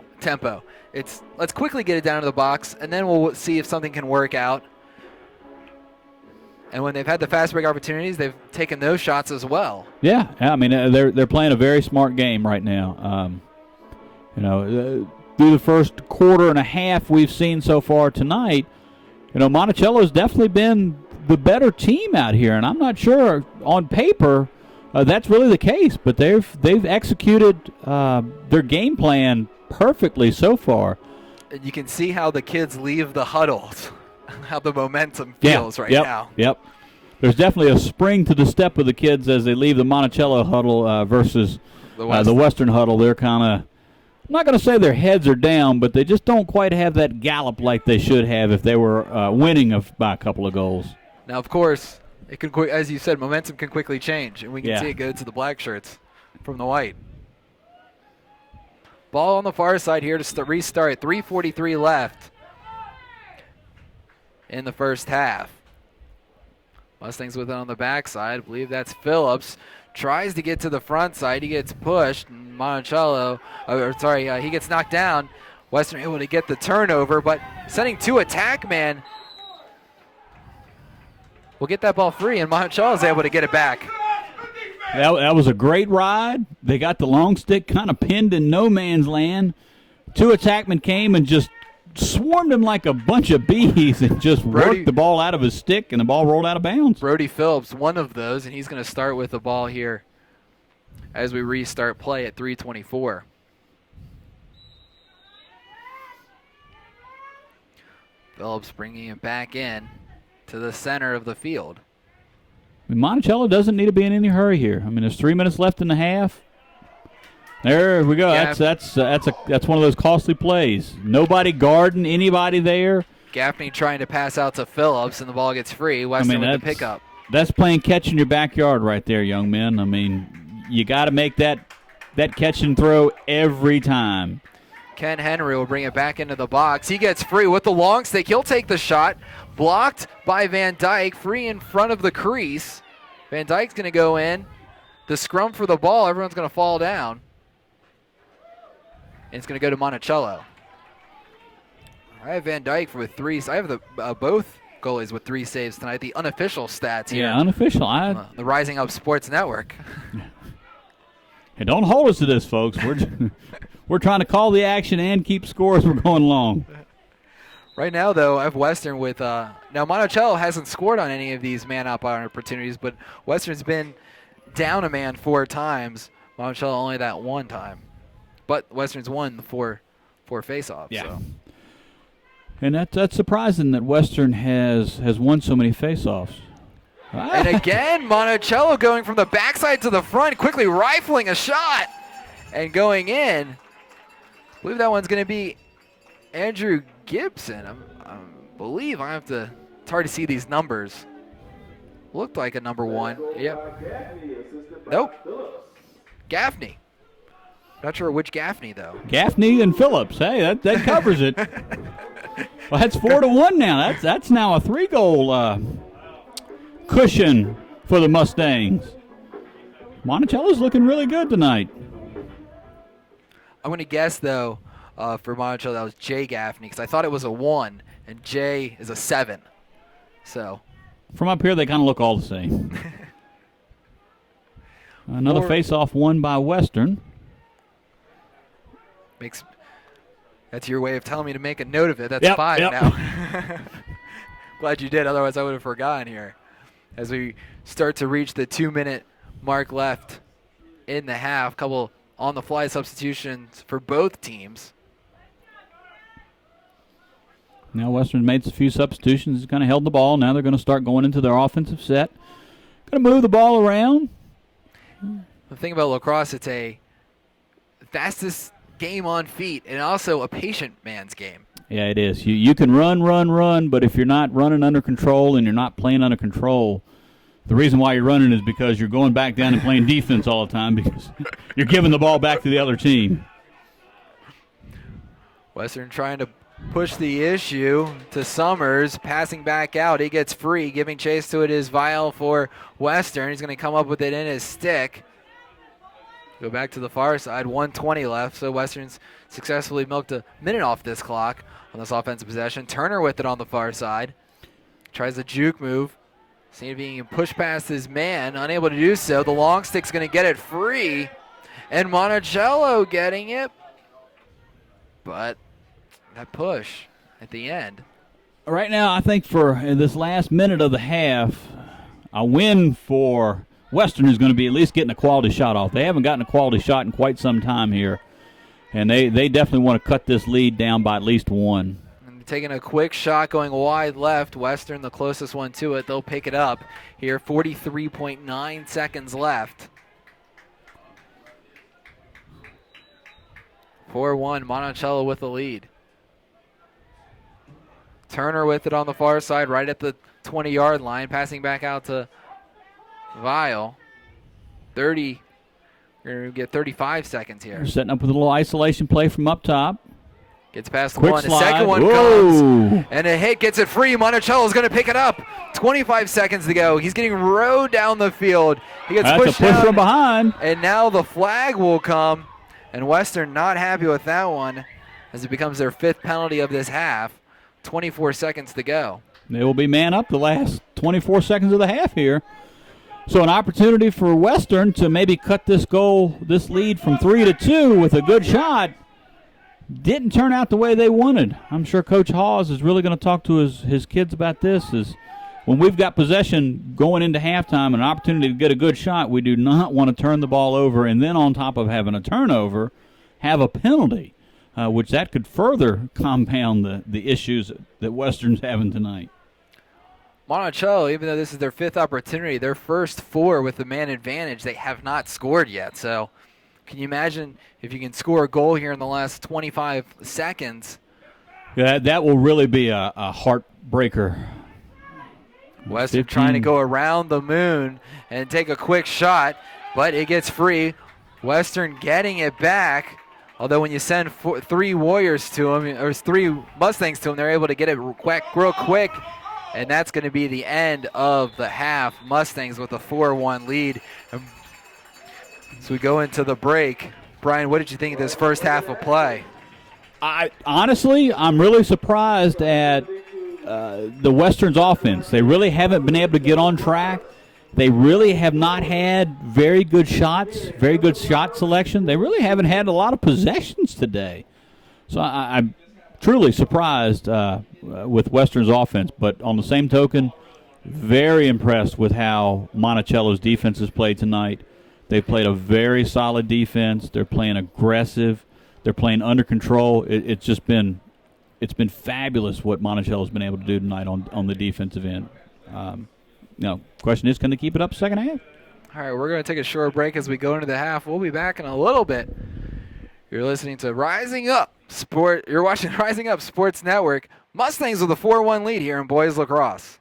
It's let's quickly get it down to the box, and then we'll see if something can work out. And when they've had the fast break opportunities, they've taken those shots as well. Yeah. I mean, they're playing a very smart game right now. Through the first quarter and a half we've seen so far tonight, Monticello's definitely been the better team out here, and I'm not sure on paper That's really the case, but they've executed their game plan perfectly so far. And you can see how the kids leave the huddles, how the momentum feels now. Yep. There's definitely a spring to the step of the kids as they leave the Monticello huddle versus the Western huddle. They're kind of, I'm not going to say their heads are down, but they just don't quite have that gallop like they should have if they were winning by a couple of goals. Now, of course, it can, as you said, momentum can quickly change, and we can see it go to the black shirts from the white. Ball on the far side here to restart. 3:43 left in the first half. Mustangs with it on the backside. I believe that's Phillips. Tries to get to the front side. He gets pushed. Monticello, he gets knocked down. Western able to get the turnover, but sending two attack man will get that ball free, and Monticello is able to get it back. That was a great ride. They got the long stick kind of pinned in no man's land. Two attackmen came and just swarmed him like a bunch of bees and just worked the ball out of his stick, and the ball rolled out of bounds. Brody Phillips, one of those, and he's going to start with the ball here as we restart play at 3:24. Phillips bringing it back in to the center of the field. Monticello doesn't need to be in any hurry here. I mean, there's 3 minutes left in the half. There we go. That's one of those costly plays. Nobody guarding anybody there. Gaffney trying to pass out to Phillips, and the ball gets free. Western with the pickup. That's playing catch in your backyard right there, young men. I mean, you got to make that catch and throw every time. Ken Henry will bring it back into the box. He gets free with the long stick. He'll take the shot. Blocked by Van Dyke, free in front of the crease. Van Dyke's going to go in. The scrum for the ball, everyone's going to fall down. And it's going to go to Monticello. I have Van Dyke with 3. I have both goalies with 3 saves tonight. The unofficial stats here. Yeah, unofficial. The Rising Up Sports Network. Hey, don't hold us to this, folks. We're trying to call the action and keep score as we're going along. Right now, though, I have Western with now Monticello hasn't scored on any of these man-up opportunities, but Western's been down a man 4 times. Monticello only that 1 time. But Western's won the 4 face-offs. Yeah. So. And that's surprising that Western has won so many face-offs. And again, Monticello going from the backside to the front, quickly rifling a shot and going in. I believe that one's going to be Andrew Gibson. I believe it's hard to see these numbers. Looked like a number 1. Yep. Nope. Gaffney. Not sure which Gaffney, though. Gaffney and Phillips. Hey, that covers it. Well, that's 4-1 now. That's now a 3-goal cushion for the Mustangs. Monticello's looking really good tonight. I'm going to guess, though, for Monticello, that was Jay Gaffney, because I thought it was a 1, and Jay is a 7. So. From up here, they kind of look all the same. Another face-off won by Western. That's your way of telling me to make a note of it. That's 5 now. Glad you did, otherwise I would have forgotten here. As we start to reach the 2-minute mark left in the half, couple on-the-fly substitutions for both teams. Now Western made a few substitutions, kind of held the ball. Now they're going to start going into their offensive set. Going to move the ball around. The thing about lacrosse, it's a fastest game on feet and also a patient man's game. Yeah, it is. You can run, but if you're not running under control and you're not playing under control, the reason why you're running is because you're going back down and playing defense all the time because you're giving the ball back to the other team. Western trying to push the issue to Summers, passing back out. He gets free. Giving chase to it is Vial for Western. He's going to come up with it in his stick. Go back to the far side, 1:20 left, so Western's successfully milked a minute off this clock on this offensive possession. Turner with it on the far side. Tries a juke move. Seeing if he can push past his man, unable to do so. The long stick's going to get it free, and Monticello getting it. But that push at the end. Right now, I think for this last minute of the half, a win for Western is going to be at least getting a quality shot off. They haven't gotten a quality shot in quite some time here, and they definitely want to cut this lead down by at least one. And taking a quick shot going wide left. Western, the closest one to it. They'll pick it up here. 43.9 seconds left. 4-1, Monticello with the lead. Turner with it on the far side, right at the 20-yard line, passing back out to Vile. 30, we're going to get 35 seconds here. They're setting up with a little isolation play from up top. Gets past Quick one. slide. The second one comes. And a hit gets it free. Monticello's going to pick it up. 25 seconds to go. He's getting rowed down the field. He gets pushed a push down, from behind. And now the flag will come. And Western not happy with that one as it becomes their 5th penalty of this half. 24 seconds to go. They will be man up the last 24 seconds of the half here. So an opportunity for Western to maybe cut this lead from 3 to 2 with a good shot. Didn't turn out the way they wanted. I'm sure Coach Hawes is really going to talk to his kids about this. Is when we've got possession going into halftime, an opportunity to get a good shot, we do not want to turn the ball over and then on top of having a turnover, have a penalty, which that could further compound the issues that Western's having tonight. Monticello, even though this is their 5th opportunity, their first 4 with the man advantage, they have not scored yet. So can you imagine if you can score a goal here in the last 25 seconds? Yeah, that will really be a heartbreaker. Western trying to go around the moon and take a quick shot, but it gets free. Western getting it back. Although when you send 3 Warriors to him, or 3 Mustangs to him, they're able to get it real quick. And that's going to be the end of the half. Mustangs with a 4-1 lead. So we go into the break. Brian, what did you think of this first half of play? Honestly, I'm really surprised at the Western's offense. They really haven't been able to get on track. They really have not had very good shots, very good shot selection. They really haven't had a lot of possessions today. So I'm truly surprised with Western's offense. But on the same token, very impressed with how Monticello's defense has played tonight. They've played a very solid defense. They're playing aggressive. They're playing under control. It's been fabulous what Monticello's been able to do tonight on the defensive end. Question is, can they keep it up second half? All right, we're going to take a short break as we go into the half. We'll be back in a little bit. You're listening to Rising Up Sport. You're watching Rising Up Sports Network. Mustangs with a 4-1 lead here in boys lacrosse.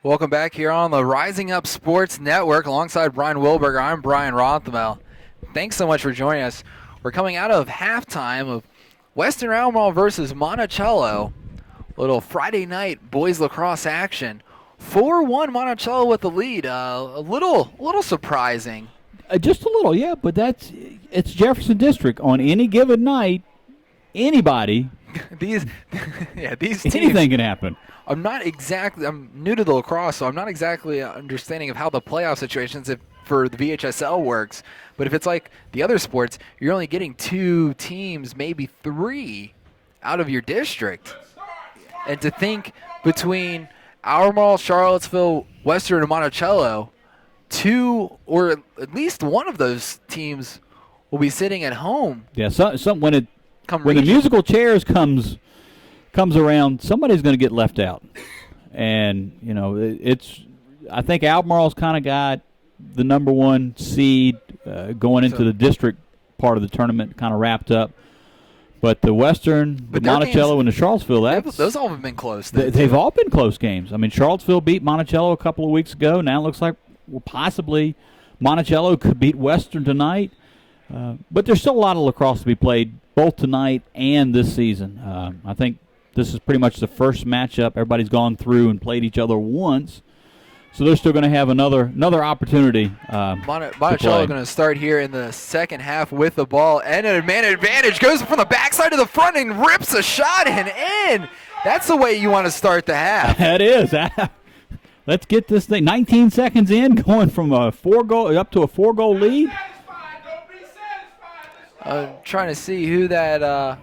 Welcome back here on the Rising Up Sports Network alongside Brian Wilberger. I'm Brian Rothmel. Thanks so much for joining us. We're coming out of halftime of Western Albemarle versus Monticello. Little Friday night boys lacrosse action. 4-1 Monticello with the lead. A little surprising. Just a little, yeah, but it's Jefferson District. On any given night, anybody, these teams, anything can happen. I'm new to the lacrosse, so I'm not exactly understanding of how the playoff situations for the VHSL works. But if it's like the other sports, you're only getting 2 teams, maybe 3 out of your district. And to think between Albemarle, Charlottesville, Western, and Monticello, 2 or at least one of those teams will be sitting at home. Yeah, when the musical chairs comes around, somebody's going to get left out. And, I think Albemarle's kind of got the number 1 seed going into the district part of the tournament kind of wrapped up. But the Western, the Monticello, and the Charlottesville, those all have been close. They've all been close games. I mean, Charlottesville beat Monticello a couple of weeks ago. Now it looks like possibly Monticello could beat Western tonight. But there's still a lot of lacrosse to be played, both tonight and this season. I think this is pretty much the first matchup. Everybody's gone through and played each other once. So they're still going to have another opportunity. Monticello going to start here in the second half with the ball and an advantage. Goes from the backside to the front and rips a shot and in. That's the way you want to start the half. That is. Let's get this thing. 19 seconds in, going from a 4-goal up to a 4-goal lead. Trying to see who that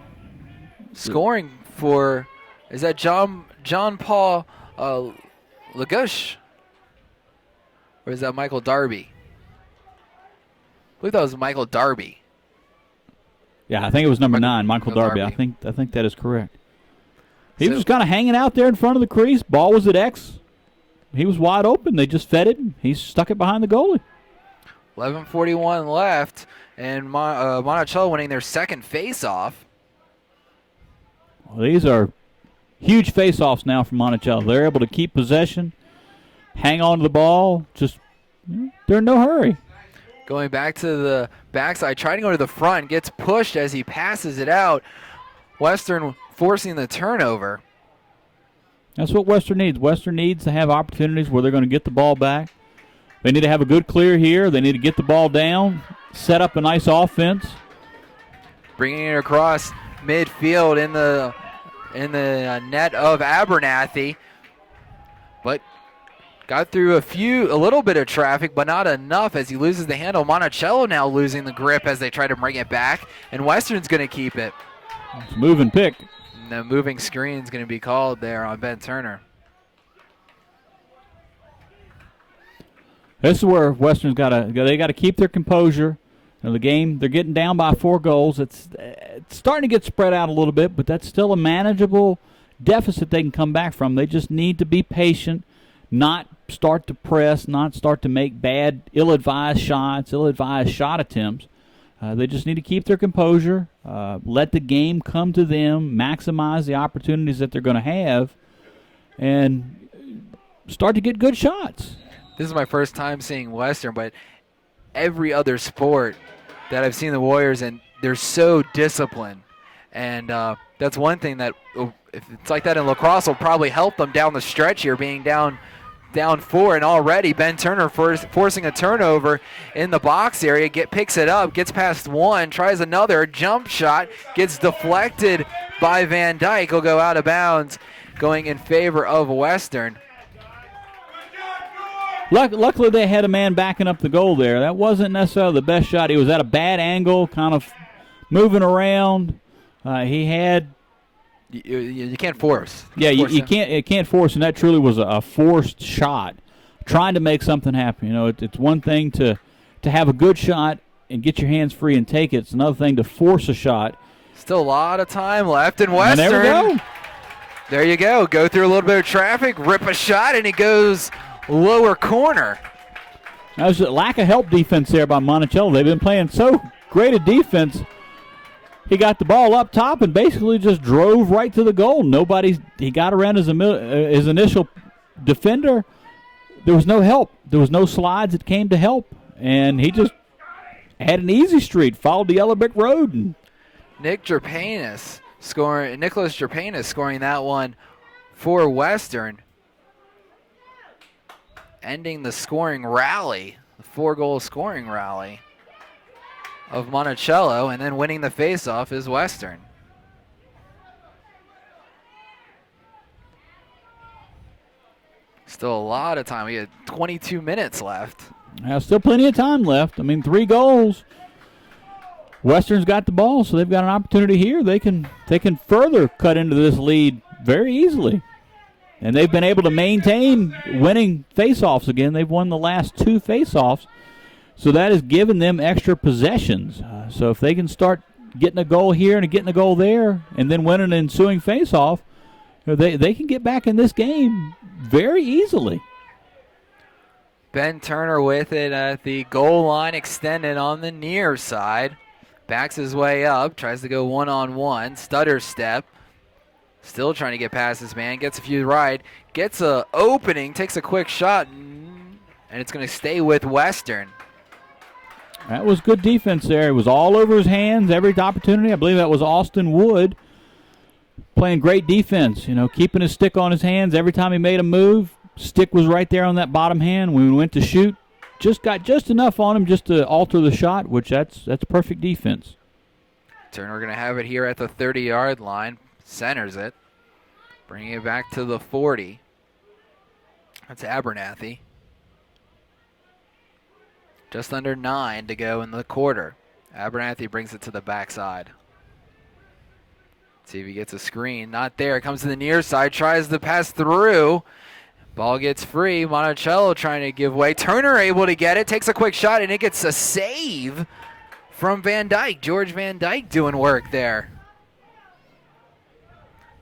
scoring for. Is that John Paul Lagush? Or is that Michael Darby? I believe that was Michael Darby. Yeah, I think it was number 9, Michael Darby. I think that is correct. He was just kind of hanging out there in front of the crease. Ball was at X. He was wide open. They just fed it. He stuck it behind the goalie. 11:41 left, and Monticello winning their second face-off. Well, these are huge face-offs now for Monticello. They're able to keep possession, hang on to the ball. They're in no hurry. Going back to the backside, trying to go to the front, gets pushed as he passes it out. Western forcing the turnover. That's what Western needs. Western needs to have opportunities where they're going to get the ball back. They need to have a good clear here. They need to get the ball down, set up a nice offense. Bringing it across midfield in the net of Abernathy. But got through a little bit of traffic, but not enough as he loses the handle. Monticello now losing the grip as they try to bring it back, and Western's going to keep it. It's a moving pick. And the moving screen's going to be called there on Ben Turner. This is where Western's got to keep their composure. The game, they're getting down by 4 goals. It's starting to get spread out a little bit, but that's still a manageable deficit they can come back from. They just need to be patient, not start to press, not start to make bad, ill-advised shots, ill-advised shot attempts. They just need to keep their composure, let the game come to them, maximize the opportunities that they're going to have, and start to get good shots. This is my first time seeing Western, but every other sport that I've seen the Warriors in, they're so disciplined. And that's one thing that, if it's like that in lacrosse, will probably help them down the stretch here, being down 4. And already Ben Turner forcing a turnover in the box area, picks it up, gets past 1, tries another jump shot, gets deflected by Van Dyke. Will go out of bounds, going in favor of Western. Luckily, they had a man backing up the goal there. That wasn't necessarily the best shot. He was at a bad angle, kind of moving around. He had. You can't force. Yeah, you can't force, and that truly was a forced shot, trying to make something happen. It's one thing to have a good shot and get your hands free and take it. It's another thing to force a shot. Still a lot of time left in Western. And there we go. There you go. Go through a little bit of traffic, rip a shot, and he goes lower corner. That was a lack of help defense there by Monticello. They've been playing so great a defense. He got the ball up top and basically just drove right to the goal. He got around his initial defender, there was no help. There was no slides that came to help, and he just had an easy street, followed the yellow brick road. And Nicholas Jerpanis scoring that one for Western, ending the scoring rally, the 4-goal scoring rally of Monticello, and then winning the faceoff is Western. Still a lot of time. We had 22 minutes left. Still plenty of time left. I mean, 3 goals. Western's got the ball, so they've got an opportunity here. They can further cut into this lead very easily. And they've been able to maintain winning faceoffs again. They've won the last 2 faceoffs, so that has given them extra possessions. So if they can start getting a goal here and getting a goal there and then win an ensuing faceoff, they can get back in this game very easily. Ben Turner with it at the goal line, extended on the near side. Backs his way up, tries to go one-on-one, stutter step. Still trying to get past this man, gets a few right, gets a opening, takes a quick shot, and it's going to stay with Western. That was good defense there. It was all over his hands, every opportunity. I believe that was Austin Wood playing great defense, keeping his stick on his hands every time he made a move. Stick was right there on that bottom hand. When we went to shoot, just got just enough on him just to alter the shot, which that's perfect defense. Turner going to have it here at the 30-yard line. Centers it. Bringing it back to the 40. That's Abernathy. Just under 9 to go in the quarter. Abernathy brings it to the backside. See if he gets a screen. Not there. Comes to the near side. Tries to pass through. Ball gets free. Monticello trying to give way. Turner able to get it. Takes a quick shot, and it gets a save from Van Dyke. George Van Dyke doing work there.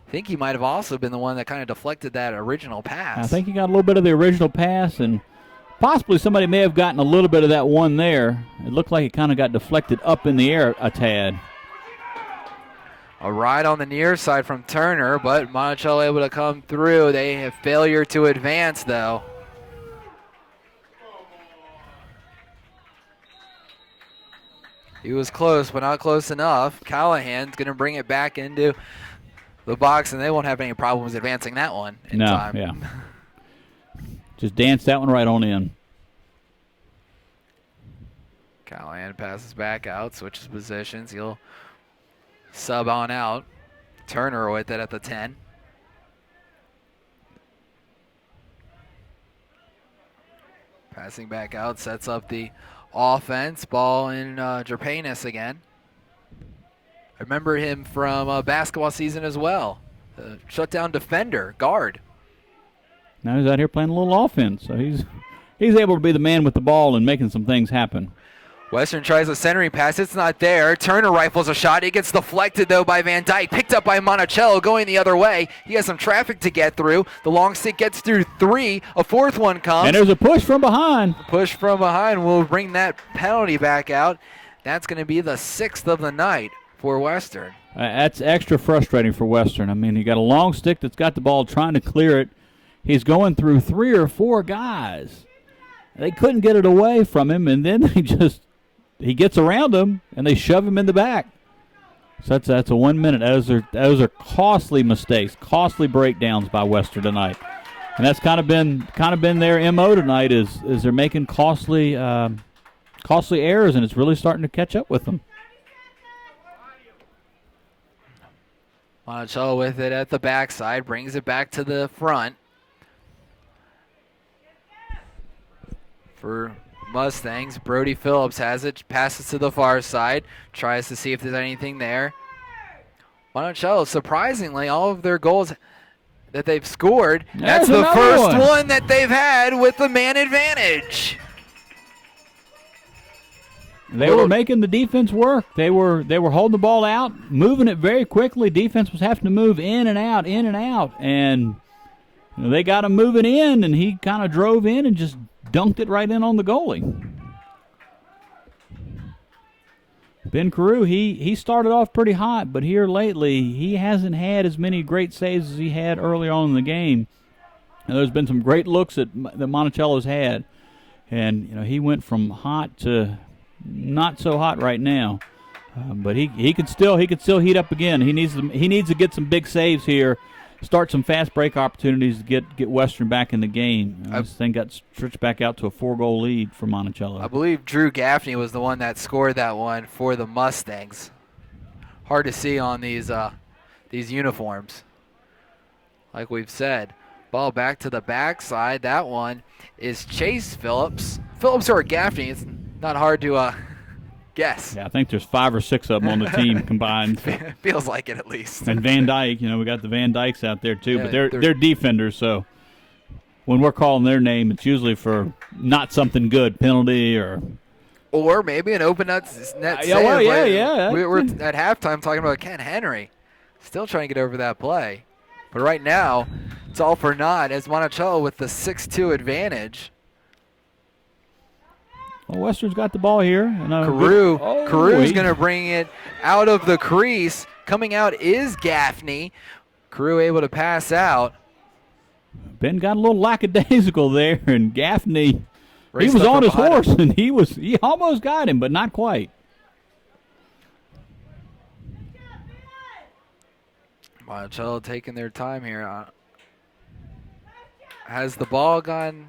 I think he might have also been the one that kind of deflected that original pass. I think he got a little bit of the original pass, and possibly somebody may have gotten a little bit of that one there. It looked like it kind of got deflected up in the air a tad. A ride on the near side from Turner, but Monticello able to come through. They have failure to advance, though. He was close, but not close enough. Callahan's going to bring it back into the box, and they won't have any problems advancing that one in time. Yeah. Just dance that one right on in. Callahan passes back out, switches positions. He'll sub on out. Turner with it at the 10. Passing back out, sets up the offense. Ball in Jerpanis again. I remember him from basketball season as well. Shutdown defender, guard. Now he's out here playing a little offense, so he's able to be the man with the ball and making some things happen. Western tries a centering pass. It's not there. Turner rifles a shot. It gets deflected, though, by Van Dyke. Picked up by Monticello going the other way. He has some traffic to get through. The long stick gets through 3. A 4th one comes. And there's a push from behind. Push from behind will bring that penalty back out. That's going to be the 6th of the night for Western. That's extra frustrating for Western. I mean, you got a long stick that's got the ball trying to clear it. He's going through 3 or 4 guys. They couldn't get it away from him, and then he gets around them, and they shove him in the back. So that's a 1 minute. Those are costly mistakes, costly breakdowns by Western tonight, and that's kind of been their MO tonight. Is they're making costly errors, and it's really starting to catch up with them. Monticello with it at the backside, brings it back to the front. For Mustangs, Brody Phillips has it, passes to the far side, tries to see if there's anything there. Monticello, surprisingly, all of their goals that they've scored, that's the first one that they've had with the man advantage. They were making the defense work. They were holding the ball out, moving it very quickly. Defense was having to move in and out, and they got him moving in, and he kind of drove in and just dunked it right in on the goalie. Ben Carew, he started off pretty hot, but here lately he hasn't had as many great saves as he had earlier on in the game. Now, there's been some great looks that Monticello's had, and he went from hot to not so hot right now. But he could still heat up again. He needs to get some big saves here, start some fast break opportunities to get Western back in the game. This thing got stretched back out to a 4-goal lead for Monticello. I believe Drew Gaffney was the one that scored that one for the Mustangs. Hard to see on these uniforms. Like we've said, ball back to the backside. That one is Chase Phillips. Phillips or Gaffney. It's not hard to guess. Yeah, I think there's 5 or 6 of them on the team combined. Feels like it at least. And Van Dyke, we got the Van Dykes out there too, but they're defenders, so when we're calling their name, it's usually for not something good, penalty or maybe an open net save. Yeah. We're at halftime talking about Ken Henry. Still trying to get over that play. But right now, it's all for naught as Monticello with the 6-2 advantage. Well, Western's got the ball here. Carew's going to bring it out of the crease. Coming out is Gaffney. Carew able to pass out. Ben got a little lackadaisical there, and Gaffney, he was on his horse, and he almost got him, but not quite. Monticello taking their time here. Has the ball gone?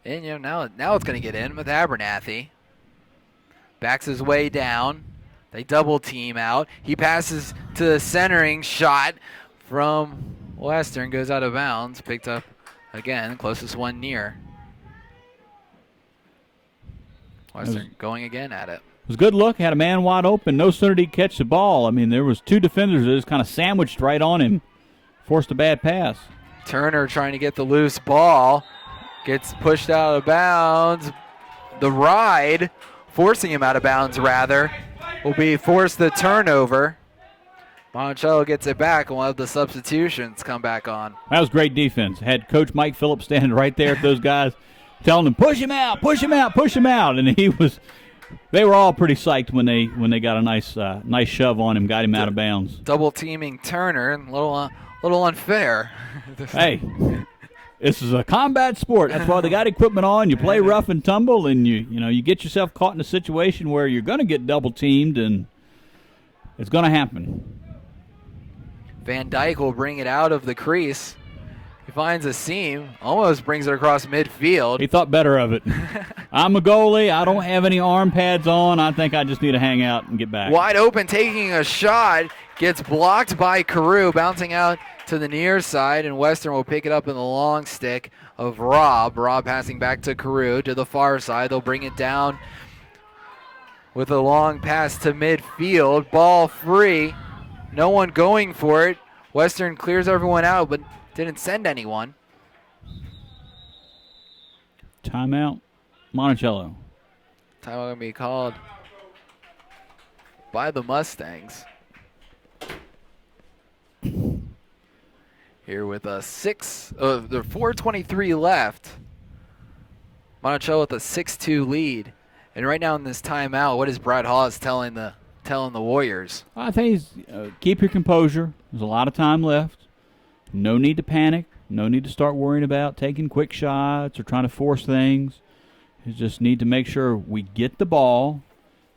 And now it's going to get in with Abernathy. Backs his way down. They double team out. He passes to the centering shot from Western. Goes out of bounds. Picked up again. Closest one near. Western going again at it. It was a good look. Had a man wide open. No sooner did he catch the ball. I mean, there was 2 defenders that just kind of sandwiched right on him. Forced a bad pass. Turner trying to get the loose ball. Gets pushed out of bounds. The ride, forcing him out of bounds rather, will be forced the turnover. Monticello gets it back, and we'll have the substitutions come back on. That was great defense. Had Coach Mike Phillips standing right there at those guys, telling them, push him out, push him out, push him out. And they were all pretty psyched when they got a nice shove on him, got him out of bounds. Double teaming Turner, and a little unfair. Hey. This is a combat sport. That's why they got equipment on. You play rough and tumble, and you get yourself caught in a situation where you're going to get double teamed, and it's going to happen. Van Dyke will bring it out of the crease. He finds a seam, almost brings it across midfield. He thought better of it. I'm a goalie. I don't have any arm pads on. I think I just need to hang out and get back. Wide open, taking a shot, gets blocked by Carew, bouncing out to the near side, and Western will pick it up in the long stick of Rob. Rob passing back to Carew to the far side. They'll bring it down with a long pass to midfield. Ball free. No one going for it. Western clears everyone out, but didn't send anyone. Timeout, Monticello. Timeout going to be called by the Mustangs. Here with a 4:23 left. Monticello with a 6-2 lead. And right now in this timeout, what is Brad Hawes telling the Warriors? I think he's keep your composure. There's a lot of time left. No need to panic. No need to start worrying about taking quick shots or trying to force things. You just need to make sure we get the ball.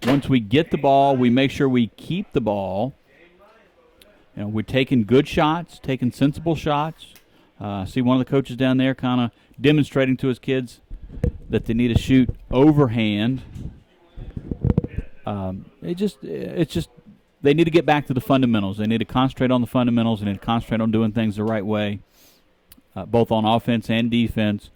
Once we get the ball, we make sure we keep the ball. We're taking good shots, taking sensible shots. See one of the coaches down there kind of demonstrating to his kids that they need to shoot overhand. It's just they need to get back to the fundamentals. They need to concentrate on the fundamentals. They need to concentrate on doing things the right way, both on offense and defense.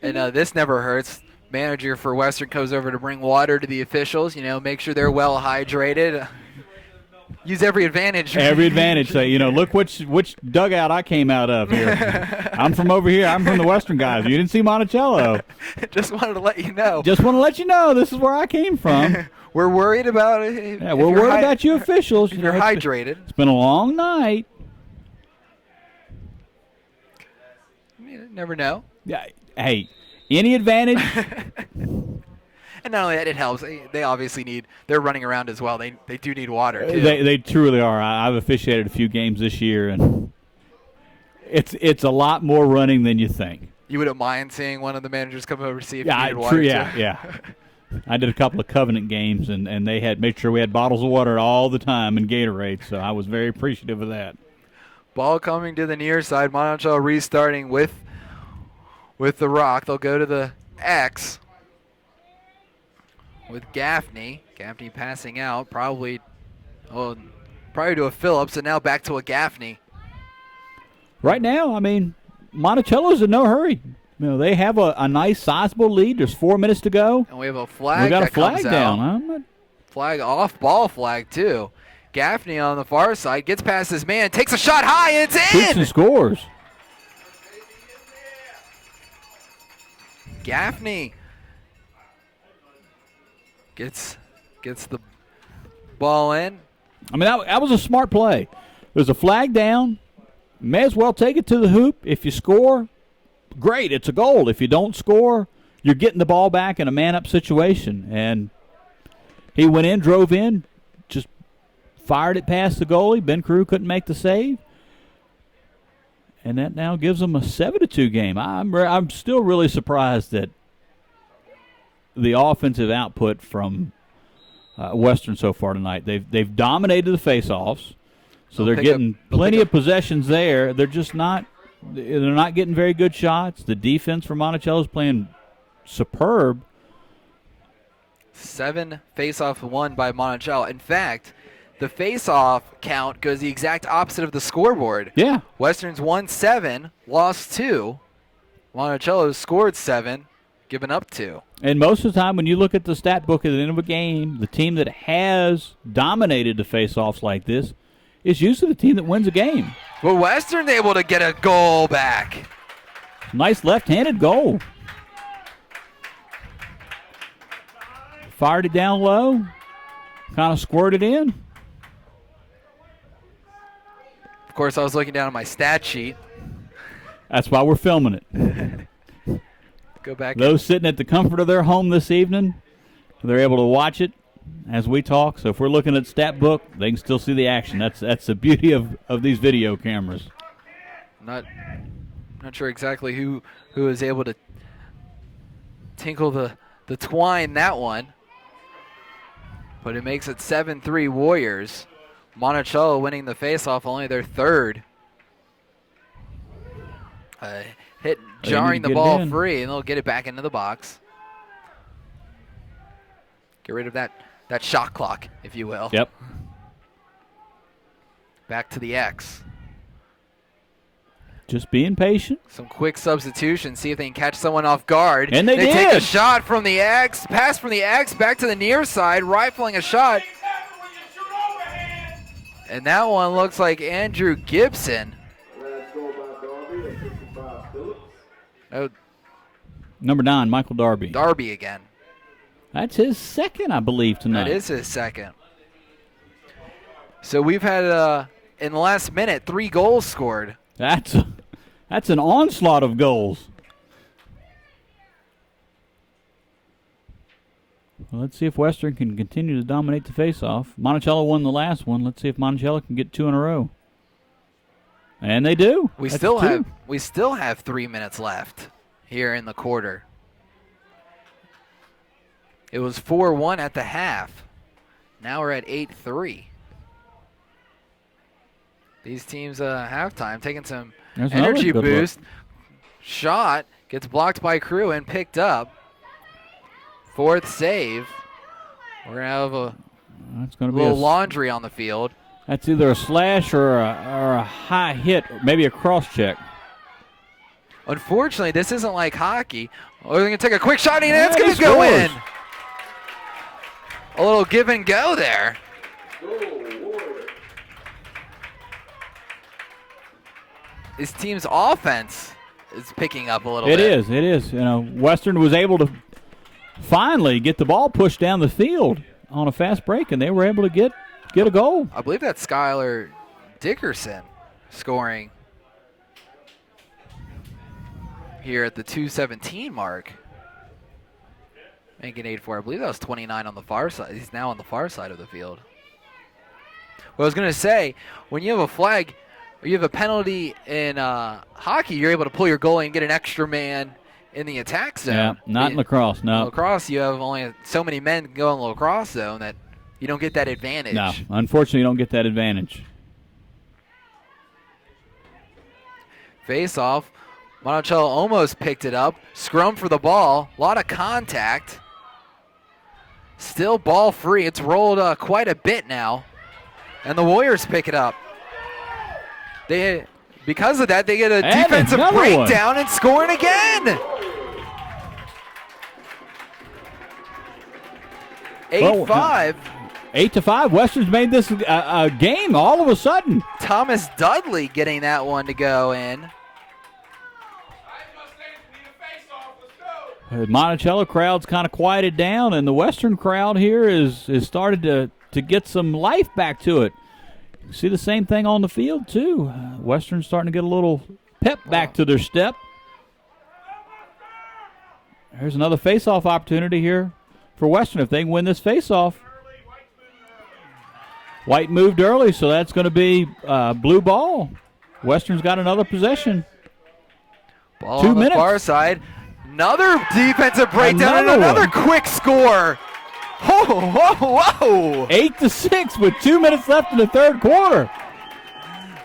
And this never hurts. Manager for Western goes over to bring water to the officials. Make sure they're well hydrated. Use every advantage. Every advantage. So, look which dugout I came out of here. I'm from over here. I'm from the Western guys. You didn't see Monticello. Just wanted to let you know. Just want to let you know this is where I came from. We're worried about it. Yeah, we're worried about you officials. If you're hydrated. It's been a long night. You never know. Yeah. Hey, any advantage? And not only that, it helps. They obviously they're running around as well. They do need water, too. They truly are. I've officiated a few games this year, and It's a lot more running than you think. You wouldn't mind seeing one of the managers come over to see if you Yeah, needed water, yeah. I did a couple of Covenant games, and they had made sure we had bottles of water all the time and Gatorade, so I was very appreciative of that. Ball coming to the near side. Monticello restarting with the rock. They'll go to the X with Gaffney. Gaffney passing out, probably to a Phillips, and now back to a Gaffney. Right now, I mean, Monticello's in no hurry. They have a nice, sizable lead. There's 4 minutes to go. And we have a flag. We got a flag comes down. out. Flag off, ball flag too. Gaffney on the far side gets past his man, takes a shot high, and it's in. Shoots and scores. Gaffney gets the ball in. I mean, that was a smart play. There's a flag down. May as well take it to the hoop. If you score, great, it's a goal. If you don't score, you're getting the ball back in a man-up situation. And he went in, drove in, just fired it past the goalie. Ben Crew couldn't make the save. And that now gives them a 7-2 game. I'm still really surprised that the offensive output from Western so far tonight. They've dominated the face-offs, so they're getting plenty of possessions there. They're just not getting very good shots. The defense for Monticello is playing superb. 7 face-off won by Monticello. In fact, the face-off count goes the exact opposite of the scoreboard. Yeah. Western's won 7, lost 2. Monticello scored 7, given up 2. And most of the time when you look at the stat book at the end of a game, the team that has dominated the face-offs like this is usually the team that wins a game. But Western's able to get a goal back. Nice left-handed goal. Fired it down low, kind of squirted in. Of course, I was looking down at my stat sheet. That's why we're filming it. Go back. Those sitting at the comfort of their home this evening, they're able to watch it as we talk. So if we're looking at stat book, they can still see the action. That's the beauty of these video cameras. Not sure exactly who is able to tinkle the twine that one. But it makes it 7-3 Warriors. Monticello winning the faceoff, only their third. Hit jarring the ball free, and they'll get it back into the box. Get rid of that shot clock, if you will. Yep. Back to the X. Just being patient. Some quick substitutions, see if they can catch someone off guard. And they did. Take a shot from the X, pass from the X, back to the near side, rifling a shot. And that one looks like Andrew Gibson. Oh, Number 9, Michael Darby. Darby again. That's his second, I believe, tonight. That is his second. So we've had, in the last minute, 3 goals scored. That's an onslaught of goals. Well, let's see if Western can continue to dominate the faceoff. Monticello won the last one. Let's see if Monticello can get 2 in a row. And they do. We still have 3 minutes left here in the quarter. It was 4-1 at the half. Now we're at 8-3. These teams halftime taking some energy boost. Shot gets blocked by Crew and picked up. 4th save. We're going to have a little laundry on the field. That's either a slash or a high hit, or maybe a cross check. Unfortunately, this isn't like hockey. Oh, they're going to take a quick shot, and it's going to go in. A little give and go there. This team's offense is picking up a little bit. It is. Western was able to finally get the ball pushed down the field on a fast break, and they were able to get a goal. I believe that's Skylar Dickerson scoring here at the 2:17 mark. Making 8-4. I believe that was 29 on the far side. He's now on the far side of the field. Well, I was going to say, when you have a flag, you have a penalty in hockey, you're able to pull your goalie and get an extra man in the attack zone. Yeah, not in lacrosse, no. In lacrosse, you have only so many men can go in the lacrosse zone that you don't get that advantage. No, unfortunately, you don't get that advantage. Face off. Monticello almost picked it up. Scrum for the ball. A lot of contact. Still ball free. It's rolled quite a bit now. And the Warriors pick it up. Because of that, they get a defensive breakdown and scoring again. 8-5. 8-5. Western's made this a game all of a sudden. Thomas Dudley getting that one to go in. The Monticello crowd's kind of quieted down, and the Western crowd here is started to get some life back to it. You see the same thing on the field, too. Western's starting to get a little pep back to their step. There's another face-off opportunity here for Western if they can win this face-off. White moved early, so that's going to be blue ball. Western's got another possession. Ball 2 minutes. On the far side. Another defensive breakdown and another quick score. Whoa, whoa, whoa. 8-6 with 2 minutes left in the third quarter.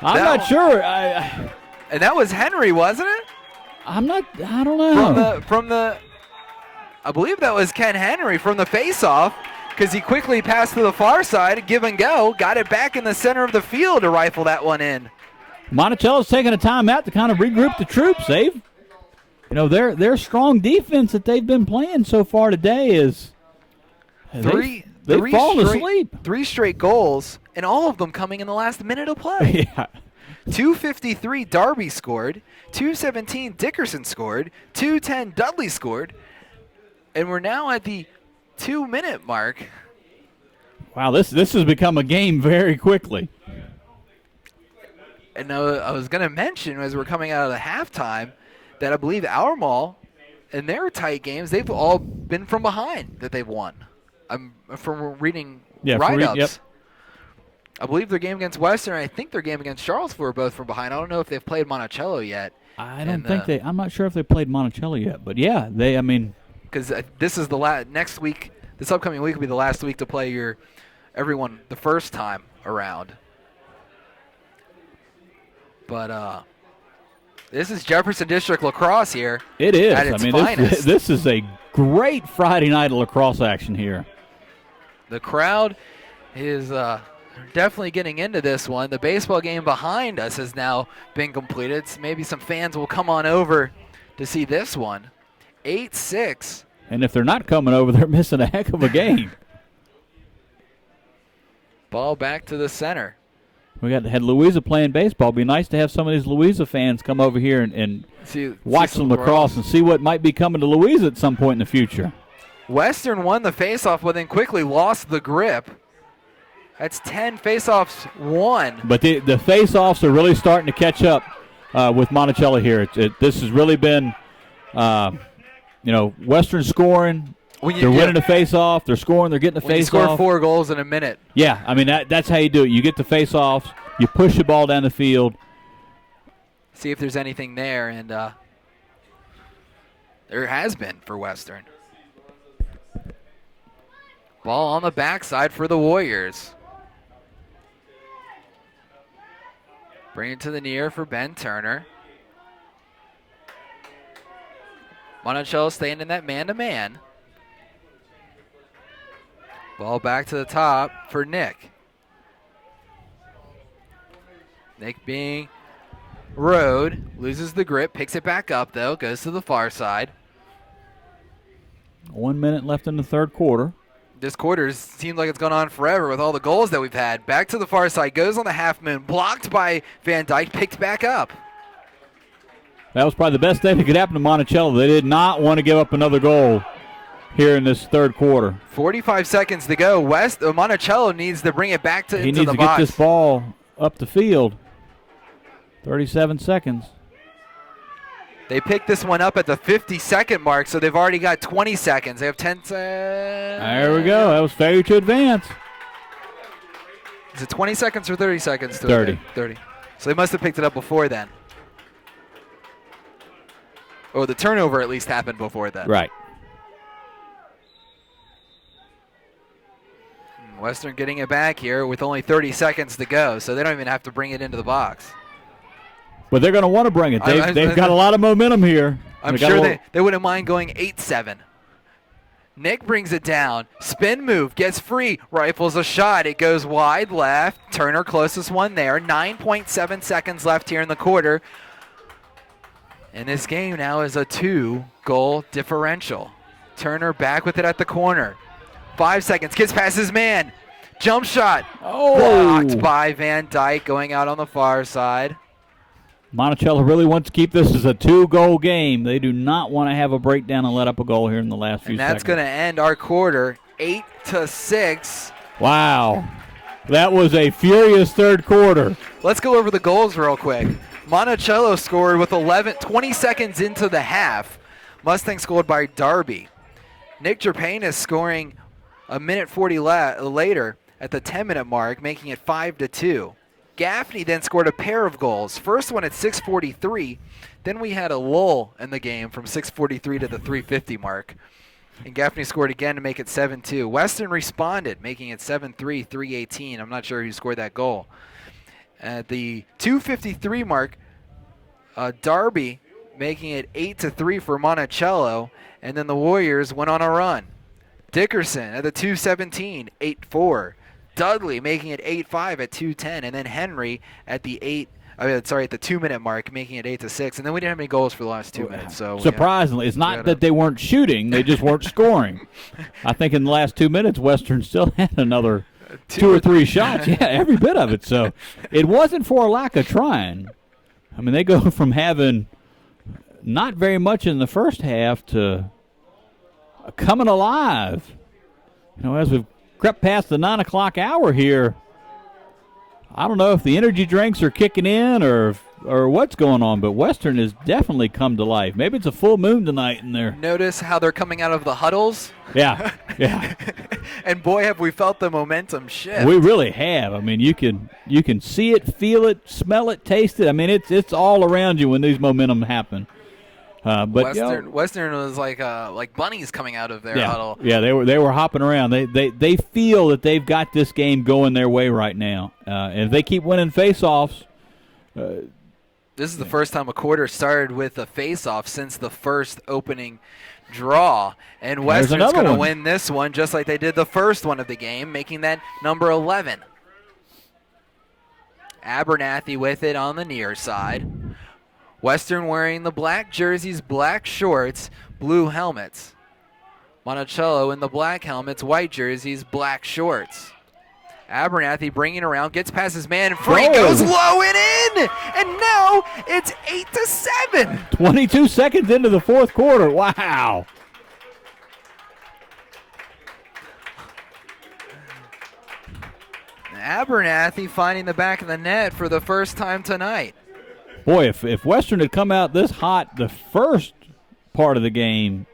I'm not sure. And that was Henry, wasn't it? I don't know. I believe that was Ken Henry from the face-off, because he quickly passed to the far side, give and go, got it back in the center of the field to rifle that one in. Monticello's taking a timeout to kind of regroup the troops, Dave. You know, their strong defense that they've been playing so far today is they've fallen asleep. 3 straight goals, and all of them coming in the last minute of play. Yeah. 2:53 Darby scored, 2:17 Dickerson scored, 2:10 Dudley scored, and we're now at the 2-minute mark. Wow, this has become a game very quickly. And I was going to mention as we're coming out of the halftime that I believe Albemarle, in their tight games, they've all been from behind that they've won. I'm from reading write-ups. Yep. I believe their game against Western, and I think their game against Charlottesville were both from behind. I don't know if they've played Monticello yet. I'm not sure if they played Monticello yet, but yeah, because this is next week. This upcoming week will be the last week to play everyone the first time around. But this is Jefferson District lacrosse here. It is. At its finest. This is a great Friday night of lacrosse action here. The crowd is definitely getting into this one. The baseball game behind us has now been completed. So maybe some fans will come on over to see this one. 8-6. And if they're not coming over, they're missing a heck of a game. Ball back to the center. We had Louisa playing baseball. It'd be nice to have some of these Louisa fans come over here and watch some lacrosse and see what might be coming to Louisa at some point in the future. Western won the faceoff, but then quickly lost the grip. That's 10 faceoffs won. But the faceoffs are really starting to catch up with Monticello here. This has really been, Western scoring. They're winning the face-off. They're scoring. They're getting the face-off. You score 4 goals in a minute. Yeah, I mean, that's how you do it. You get the face-offs. You push the ball down the field. See if there's anything there, and there has been for Western. Ball on the backside for the Warriors. Bring it to the near for Ben Turner. Monticello staying in that man-to-man. Ball back to the top for Nick. Nick being rode, loses the grip, picks it back up though, goes to the far side. 1 minute left in the third quarter. This quarter seems like it's gone on forever with all the goals that we've had. Back to the far side, goes on the half moon, blocked by Van Dyke, picked back up. That was probably the best thing that could happen to Monticello. They did not want to give up another goal here in this third quarter. 45 seconds to go. Monticello needs to bring it back into the box. He needs to get this ball up the field. 37 seconds. They picked this one up at the 50-second mark, so they've already got 20 seconds. They have 10 seconds. There we go. That was failure to advance. Is it 20 seconds or 30 seconds? 30. 30. So they must have picked it up before then. Or the turnover at least happened before then. Right. Western getting it back here with only 30 seconds to go, so they don't even have to bring it into the box. But they're going to want to bring it. They've got a lot of momentum here. I'm sure they wouldn't mind going 8-7. Nick brings it down. Spin move. Gets free. Rifles a shot. It goes wide left. Turner closest one there. 9.7 seconds left here in the quarter. And this game now is a 2-goal differential. Turner back with it at the corner. 5 seconds. Gets past his man. Jump shot. Blocked by Van Dyke going out on the far side. Monticello really wants to keep this as a 2-goal game. They do not want to have a breakdown and let up a goal here in the last few seconds. And that's going to end our quarter 8-6. Wow. That was a furious third quarter. Let's go over the goals real quick. Monticello scored with 20 seconds into the half. Mustang scored by Darby. Nick Jerpain scoring a minute 40 later at the 10-minute mark, making it 5-2. Gaffney then scored a pair of goals. First one at 6:43. Then we had a lull in the game from 6:43 to the 3:50 mark. And Gaffney scored again to make it 7-2. Western responded, making it 7-3, 3:18. I'm not sure who scored that goal. At the 2:53 mark, Darby making it 8-3 for Monticello. And then the Warriors went on a run. Dickerson at the 2:17, 8-4. Dudley making it 8-5 at 2:10, and then Henry at the 2-minute mark, making it 8-6. And then we didn't have any goals for the last 2 minutes. So surprisingly, it's not that they weren't shooting; they just weren't scoring. I think in the last 2 minutes, Western still had another 2 or 3 shots. Yeah, every bit of it. So it wasn't for a lack of trying. I mean, they go from having not very much in the first half to coming alive. You know, as we've crept past the 9 o'clock hour here, I don't know if the energy drinks are kicking in or what's going on, but Western has definitely come to life. Maybe it's a full moon tonight in there. Notice how they're coming out of the huddles? Yeah. And boy, have we felt the momentum shift. We really have. I mean, you can see it, feel it, smell it, taste it. I mean, it's all around you when these momentum happen. But Western was like bunnies coming out of their huddle. Yeah, they were hopping around. They feel that they've got this game going their way right now, and if they keep winning face-offs. This is the first time a quarter started with a face-off since the first opening draw, and Western's going to win this one just like they did the first one of the game, making that number 11. Abernathy with it on the near side. Western wearing the black jerseys, black shorts, blue helmets. Monticello in the black helmets, white jerseys, black shorts. Abernathy bringing around, gets past his man, and free goes low and in! And now it's 8-7. 22 seconds into the fourth quarter. Wow. Abernathy finding the back of the net for the first time tonight. Boy, if Western had come out this hot the first part of the game,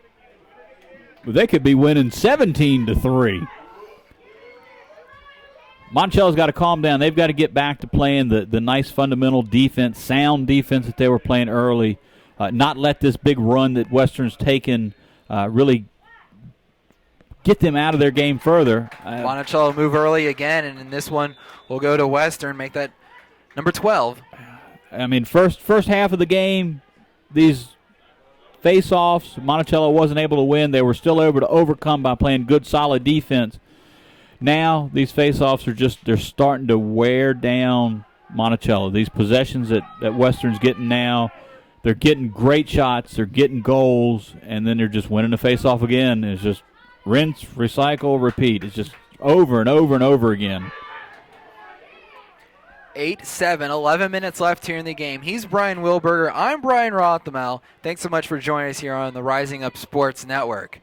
they could be winning 17-3. Monticello's got to calm down. They've got to get back to playing the nice fundamental defense, sound defense that they were playing early. Not let this big run that Western's taken really get them out of their game further. Monticello move early again, and in this one we'll go to Western, make that number 12. I mean, first half of the game, these face-offs, Monticello wasn't able to win. They were still able to overcome by playing good, solid defense. Now these face-offs they're starting to wear down Monticello. These possessions that Western's getting now, they're getting great shots, they're getting goals, and then they're just winning the face-off again. It's just rinse, recycle, repeat. It's just over and over and over again. 8-7, 11 minutes left here in the game. He's Brian Wilberger. I'm Brian Rothmel. Thanks so much for joining us here on the Rising Up Sports Network.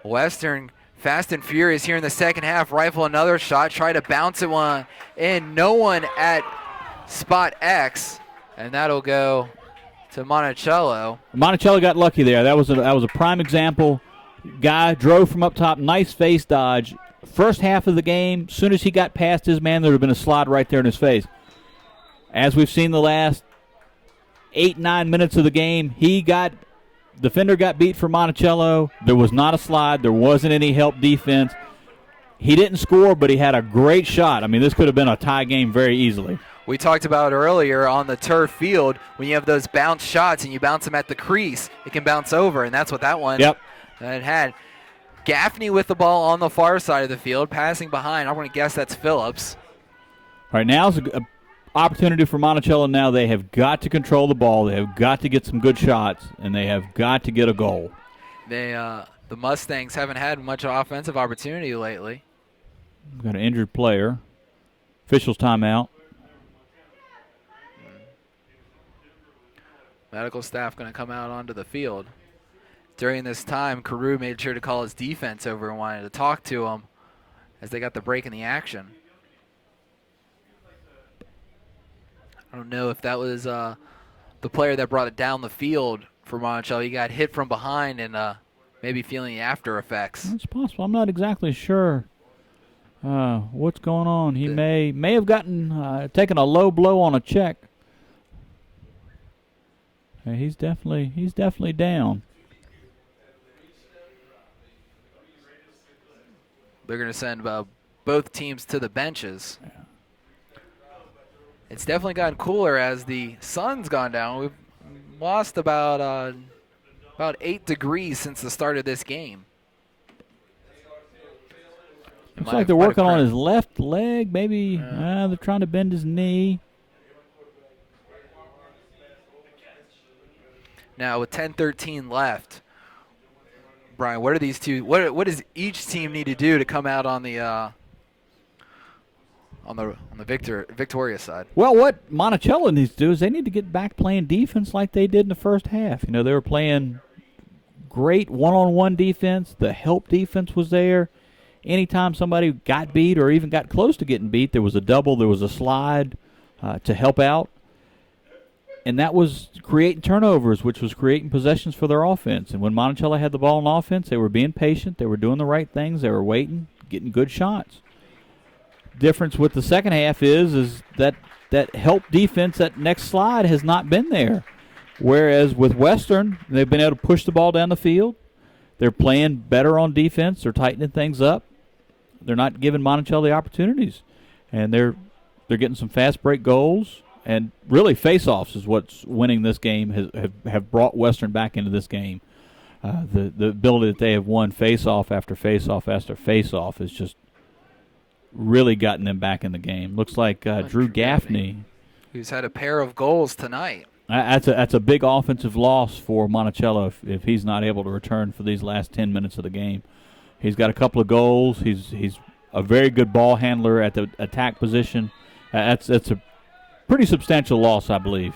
Western fast and furious here in the second half. Rifle another shot. Try to bounce it one in. No one at spot X, and that'll go to Monticello. Monticello got lucky there. That was a prime example. Guy drove from up top. Nice face dodge. First half of the game, as soon as he got past his man, there would have been a slide right there in his face. As we've seen the last 8-9 minutes of the game, defender got beat for Monticello. There was not a slide. There wasn't any help defense. He didn't score, but he had a great shot. I mean, this could have been a tie game very easily. We talked about earlier on the turf field, when you have those bounce shots and you bounce them at the crease, it can bounce over, and that's what that one had. Gaffney with the ball on the far side of the field, passing behind. I'm going to guess that's Phillips. All right, now's an opportunity for Monticello now. They have got to control the ball. They have got to get some good shots, and they have got to get a goal. The Mustangs haven't had much offensive opportunity lately. We've got an injured player. Officials timeout. Medical staff going to come out onto the field. During this time, Carew made sure to call his defense over and wanted to talk to him as they got the break in the action. I don't know if that was the player that brought it down the field for Monticello. He got hit from behind and maybe feeling the after effects. It's possible. I'm not exactly sure what's going on. He may have taken a low blow on a check. He's definitely down. They're going to send both teams to the benches. Yeah. It's definitely gotten cooler as the sun's gone down. We've lost about 8 degrees since the start of this game. Looks like they're working on his left leg. Maybe they're trying to bend his knee. Now with 10:13 left, Brian, what are these two? What does each team need to do to come out on the victorious side? Well, what Monticello needs to do is they need to get back playing defense like they did in the first half. You know, they were playing great one-on-one defense. The help defense was there. Anytime somebody got beat or even got close to getting beat, there was a double, there was a slide to help out. And that was creating turnovers, which was creating possessions for their offense. And when Monticello had the ball in offense, they were being patient. They were doing the right things. They were waiting, getting good shots. Difference with the second half is that help defense, that next slide, has not been there. Whereas with Western, they've been able to push the ball down the field. They're playing better on defense. They're tightening things up. They're not giving Monticello the opportunities. And they're getting some fast break goals. And really, face-offs is what's winning this game, have brought Western back into this game. The ability that they have won face-off after face-off after face-off has just really gotten them back in the game. Looks like Drew Gaffney, who's had a pair of goals tonight. That's a big offensive loss for Monticello if he's not able to return for these last 10 minutes of the game. He's got a couple of goals. He's a very good ball handler at the attack position. That's a pretty substantial loss, I believe.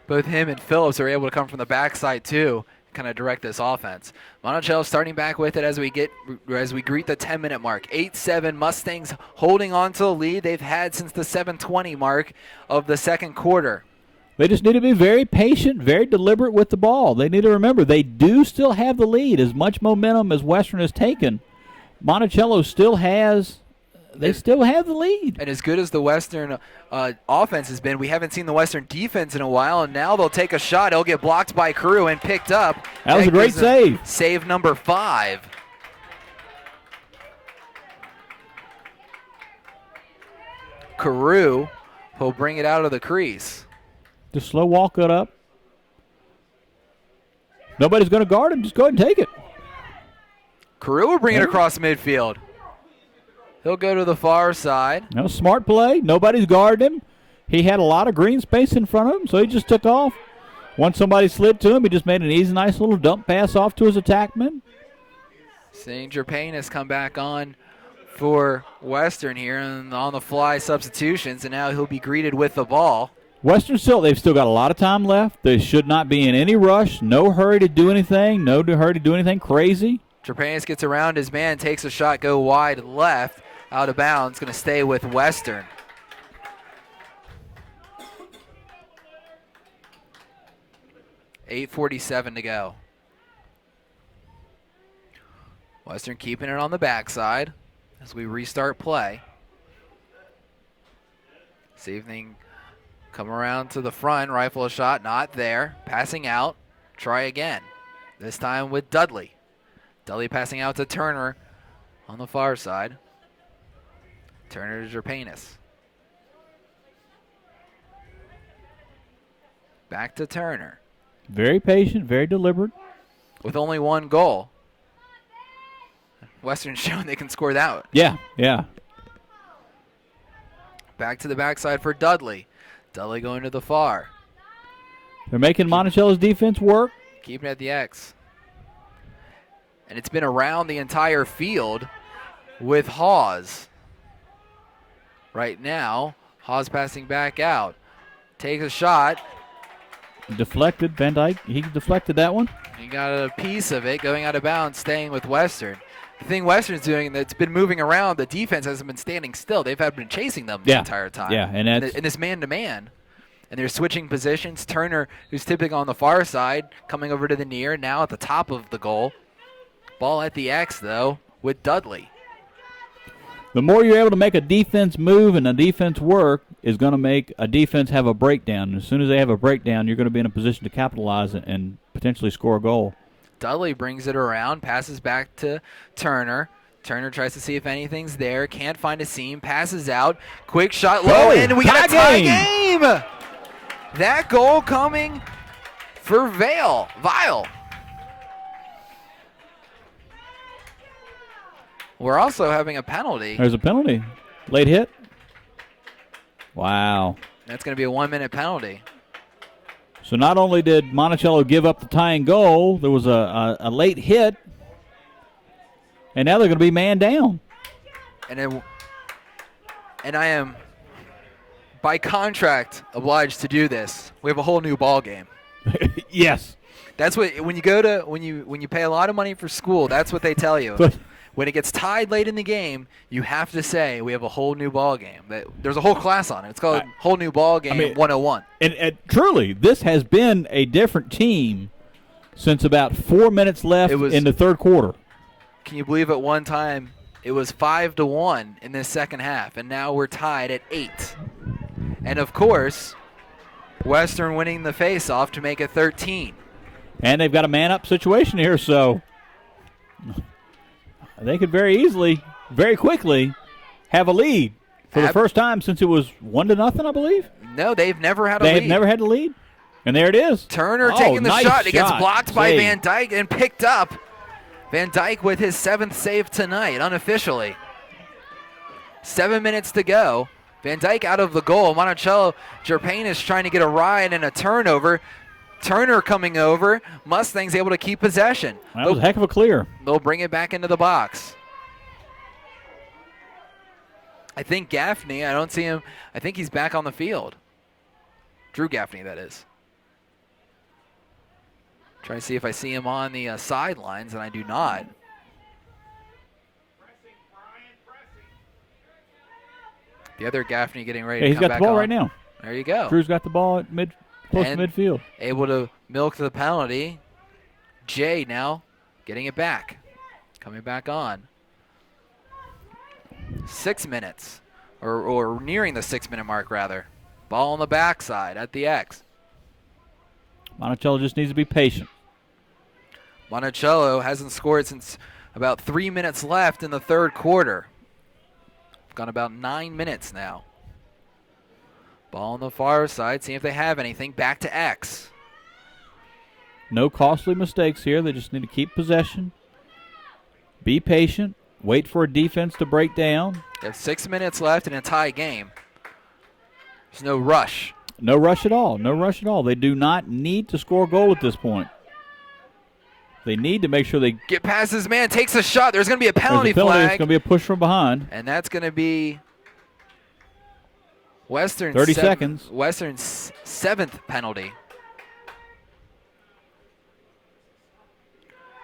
Both him and Phillips are able to come from the backside too, kind of direct this offense. Monticello starting back with it as we greet the 10-minute mark. 8-7 Mustangs holding on to the lead they've had since the 7:20 mark of the second quarter. They just need to be very patient, very deliberate with the ball. They need to remember they do still have the lead. As much momentum as Western has taken, Monticello still has. They still have the lead. And as good as the Western offense has been, we haven't seen the Western defense in a while, and now they'll take a shot. It'll get blocked by Carew and picked up. That was a great save. Save number 5. Carew will bring it out of the crease. Just slow walk it up. Nobody's going to guard him. Just go ahead and take it. Carew will bring it across midfield. He'll go to the far side. No, smart play. Nobody's guarding him. He had a lot of green space in front of him, so he just took off. Once somebody slid to him, he just made an easy, nice little dump pass off to his attackman. Seeing Jerpain has come back on for Western here and on-the-fly substitutions, and now he'll be greeted with the ball. Western they've still got a lot of time left. They should not be in any rush. No hurry to do anything. No hurry to do anything crazy. Jerpain gets around his man, takes a shot, go wide left. Out of bounds, going to stay with Western. $8:47 to go. Western keeping it on the backside as we restart play. See if they can Come around to the front, rifle a shot, not there. Passing out, try again. This time with Dudley. Dudley passing out to Turner on the far side. Turner to Jerpanis. Back to Turner. Very patient, very deliberate. With only one goal. Western's showing they can score that one. Yeah, yeah. Back to the backside for Dudley. Dudley going to the far. They're making Monticello's defense work. Keeping it at the X. And it's been around the entire field with Hawes. Right now, Hawes passing back out. Takes a shot. Deflected. Van Dyke, he deflected that one. He got a piece of it going out of bounds, staying with Western. The thing Western's doing that's been moving around, the defense hasn't been standing still. They've been chasing them the entire time. Yeah, and that's in this man-to-man. And they're switching positions. Turner, who's typically on the far side, coming over to the near, now at the top of the goal. Ball at the X, though, with Dudley. The more you're able to make a defense move and a defense work is going to make a defense have a breakdown. And as soon as they have a breakdown, you're going to be in a position to capitalize and potentially score a goal. Dudley brings it around, passes back to Turner. Turner tries to see if anything's there. Can't find a seam. Passes out. Quick shot low, and we got a tie game. That goal coming for Vile. We're also having a penalty. There's a penalty. Late hit. Wow. That's going to be a 1-minute penalty. So not only did Monticello give up the tying goal, there was a late hit, and now they're going to be man down. And I am, by contract, obliged to do this. We have a whole new ball game. Yes. That's what when you pay a lot of money for school, that's what they tell you. When it gets tied late in the game, you have to say we have a whole new ball game. There's a whole class on it. It's called Whole New Ball Game 101. And truly, this has been a different team since about 4 minutes left in the third quarter. Can you believe at one time it was 5-1 in this second half, and now we're tied at 8. And, of course, Western winning the face-off to make it 13. And they've got a man-up situation here, so they could very easily, very quickly, have a lead for the first time since it was 1-0, I believe. No, they've never had a lead. They've never had a lead, and there it is. Turner taking the shot. It gets blocked by Van Dyke and picked up. Van Dyke with his 7th save tonight, unofficially. 7 minutes to go. Van Dyke out of the goal. Monticello, Jerpanis trying to get a ride and a turnover. Turner coming over. Mustangs able to keep possession. That was a heck of a clear. They'll bring it back into the box. I think Gaffney, I don't see him. I think he's back on the field. Drew Gaffney, that is. Trying to see if I see him on the sidelines, and I do not. The other Gaffney getting ready to come back on. He's got the ball right now. There you go. Drew's got the ball at close to midfield. Able to milk the penalty. Jay now getting it back. Coming back on. 6 minutes. Or nearing the 6-minute mark, rather. Ball on the backside at the X. Monticello just needs to be patient. Monticello hasn't scored since about 3 minutes left in the third quarter. Gone about 9 minutes now. Ball on the far side, seeing if they have anything. Back to X. No costly mistakes here. They just need to keep possession. Be patient. Wait for a defense to break down. They have 6 minutes left in a tie game. There's no rush. No rush at all. No rush at all. They do not need to score a goal at this point. They need to make sure they get past this man. Takes a shot. There's going to be a penalty flag. It's going to be a push from behind. And that's going to be Western's 30 seconds. Western's 7th penalty.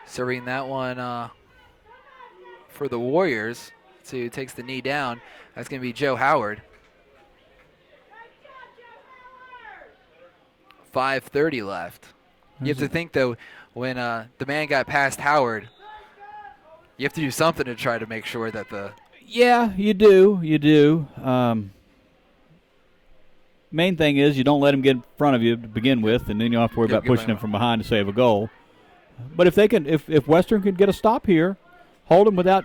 Serving that one for the Warriors. Let's see who takes the knee down. That's going to be Joe Howard. 5:30 left. You have to think, though, when the man got past Howard, you have to do something to try to make sure that the... Yeah, you do. You do. main thing is you don't let him get in front of you to begin with, and then you don't have to worry about pushing him from behind to save a goal. But if they can, if Western can get a stop here, hold him without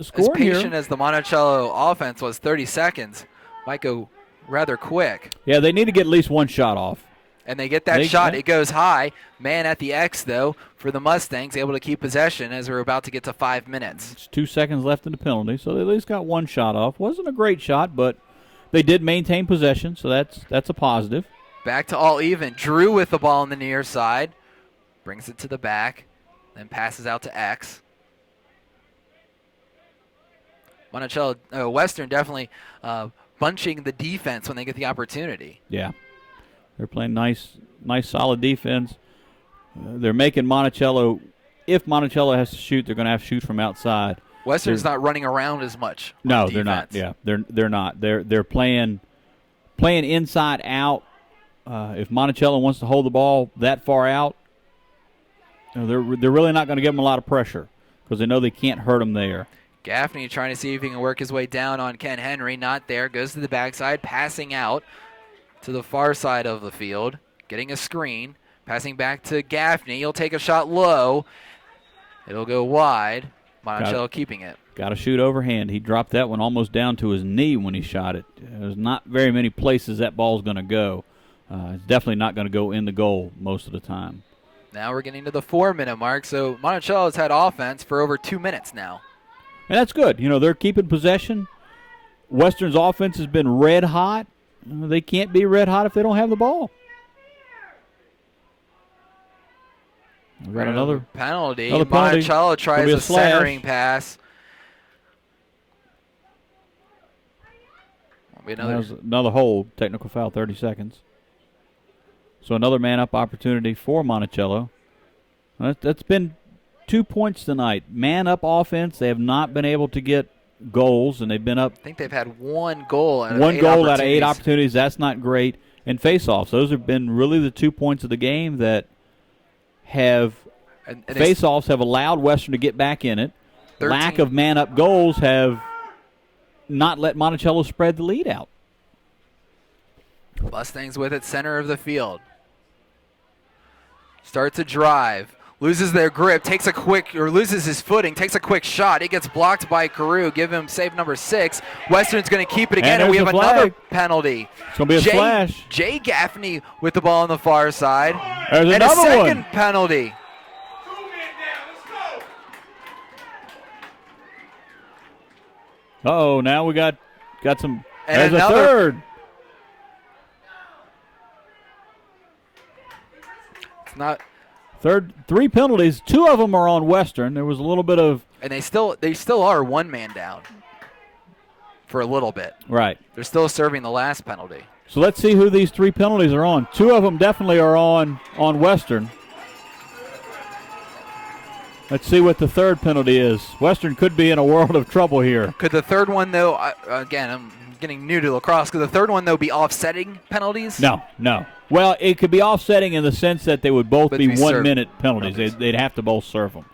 scoring here. As patient as the Monticello offense was, 30 seconds might go rather quick. Yeah, they need to get at least one shot off. And they get that shot. It goes high. Man at the X, though, for the Mustangs, able to keep possession as we're about to get to 5 minutes. It's 2 seconds left in the penalty, so they at least got one shot off. Wasn't a great shot, but they did maintain possession, so that's a positive. Back to all even. Drew with the ball on the near side. Brings it to the back, then passes out to X. Monticello, Western definitely bunching the defense when they get the opportunity. Yeah. They're playing nice, solid defense. They're making Monticello, if Monticello has to shoot, they're going to have to shoot from outside. Western's not running around as much. No, they're not. Yeah, they're not. They're playing inside out. If Monticello wants to hold the ball that far out, they're really not going to give them a lot of pressure because they know they can't hurt them there. Gaffney trying to see if he can work his way down on Ken Henry. Not there. Goes to the backside, passing out to the far side of the field, getting a screen, passing back to Gaffney. He'll take a shot low. It'll go wide. Monticello keeping it. Got to shoot overhand. He dropped that one almost down to his knee when he shot it. There's not very many places that ball's going to go. It's definitely not going to go in the goal most of the time. Now we're getting to the 4-minute mark, so Monticello's had offense for over 2 minutes now. And that's good. You know, they're keeping possession. Western's offense has been red hot. They can't be red hot if they don't have the ball. We've got another penalty. Monticello tries a centering pass. Another hold, technical foul, 30 seconds. So another man-up opportunity for Monticello. That's been 2 points tonight. Man-up offense, they have not been able to get goals, and they've been up. I think they've had one goal out of 8 opportunities. That's not great. And face-offs, those have been really the 2 points of the game that have face-offs have allowed Western to get back in it. 13. Lack of man-up goals have not let Monticello spread the lead out. Mustangs with it, center of the field. Starts a drive. Loses their grip, loses his footing, takes a quick shot. It gets blocked by Carew. Give him save number 6. Western's going to keep it again, and we have another penalty. It's going to be a flash. Jay Gaffney with the ball on the far side. There's and another a second one. Penalty. Uh-oh, now we got some. And there's a third. It's not. Third, 3 penalties. 2 of them are on Western. There was a little bit of. And they still are one man down for a little bit. Right. They're still serving the last penalty. So let's see who these 3 penalties are on. 2 of them definitely are on Western. Let's see what the third penalty is. Western could be in a world of trouble here. Could the third one, though, again, I'm getting new to lacrosse, could the third one, though, be offsetting penalties? No. Well, it could be offsetting in the sense that they would both be 1-minute penalties. They'd have to both serve them.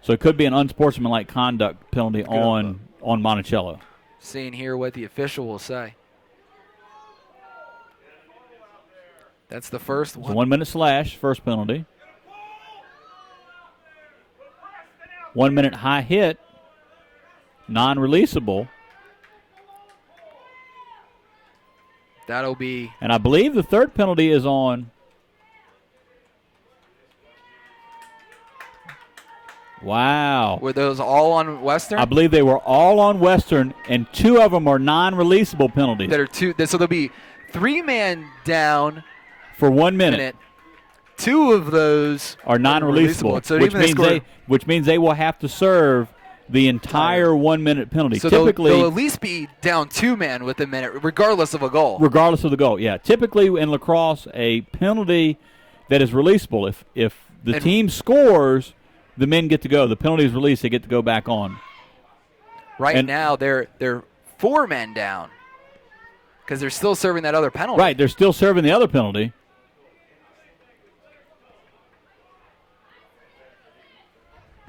So it could be an unsportsmanlike conduct penalty on Monticello. Seeing here what the official will say. That's the first one. It's a 1-minute slash, first penalty. 1-minute high hit, non-releasable. That'll be. And I believe the third penalty is on. Wow. Were those all on Western? I believe they were all on Western, and 2 of them are non-releasable penalties. So there'll be 3-man down for 1 minute. 2 of those are non-releasable, so which means they will have to serve the entire 1-minute penalty. So typically, they'll at least be down 2-man with a minute, regardless of a goal. Regardless of the goal, yeah. Typically in lacrosse, a penalty that is releasable, if the team scores, the men get to go. The penalty is released, they get to go back on. Right now, they're 4 men down because they're still serving that other penalty. Right, they're still serving the other penalty.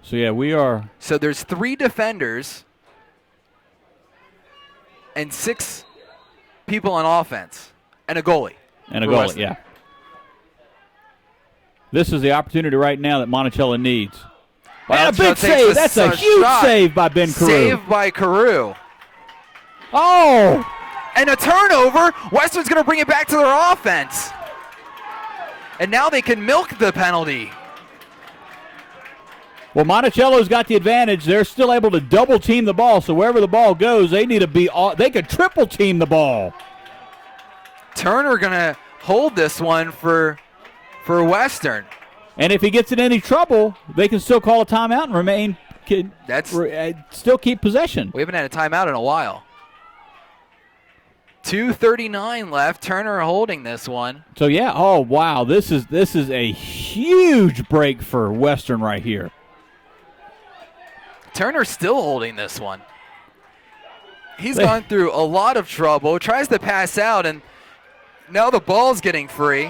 So, yeah, we are. So there's 3 defenders and 6 people on offense and a goalie. And a goalie, yeah. This is the opportunity right now that Monticello needs. And a big save. That's a huge save by Ben Carew. Save by Carew. Oh! And a turnover. Western's going to bring it back to their offense. And now they can milk the penalty. Well, Monticello's got the advantage. They're still able to double team the ball, so wherever the ball goes, they need to be. They could triple team the ball. Turner going to hold this one for Western. And if he gets in any trouble, they can still call a timeout and still keep possession. We haven't had a timeout in a while. 2:39 left. Turner holding this one. So yeah, oh wow, this is a huge break for Western right here. Turner still holding this one. He's gone through a lot of trouble. Tries to pass out, and now the ball's getting free.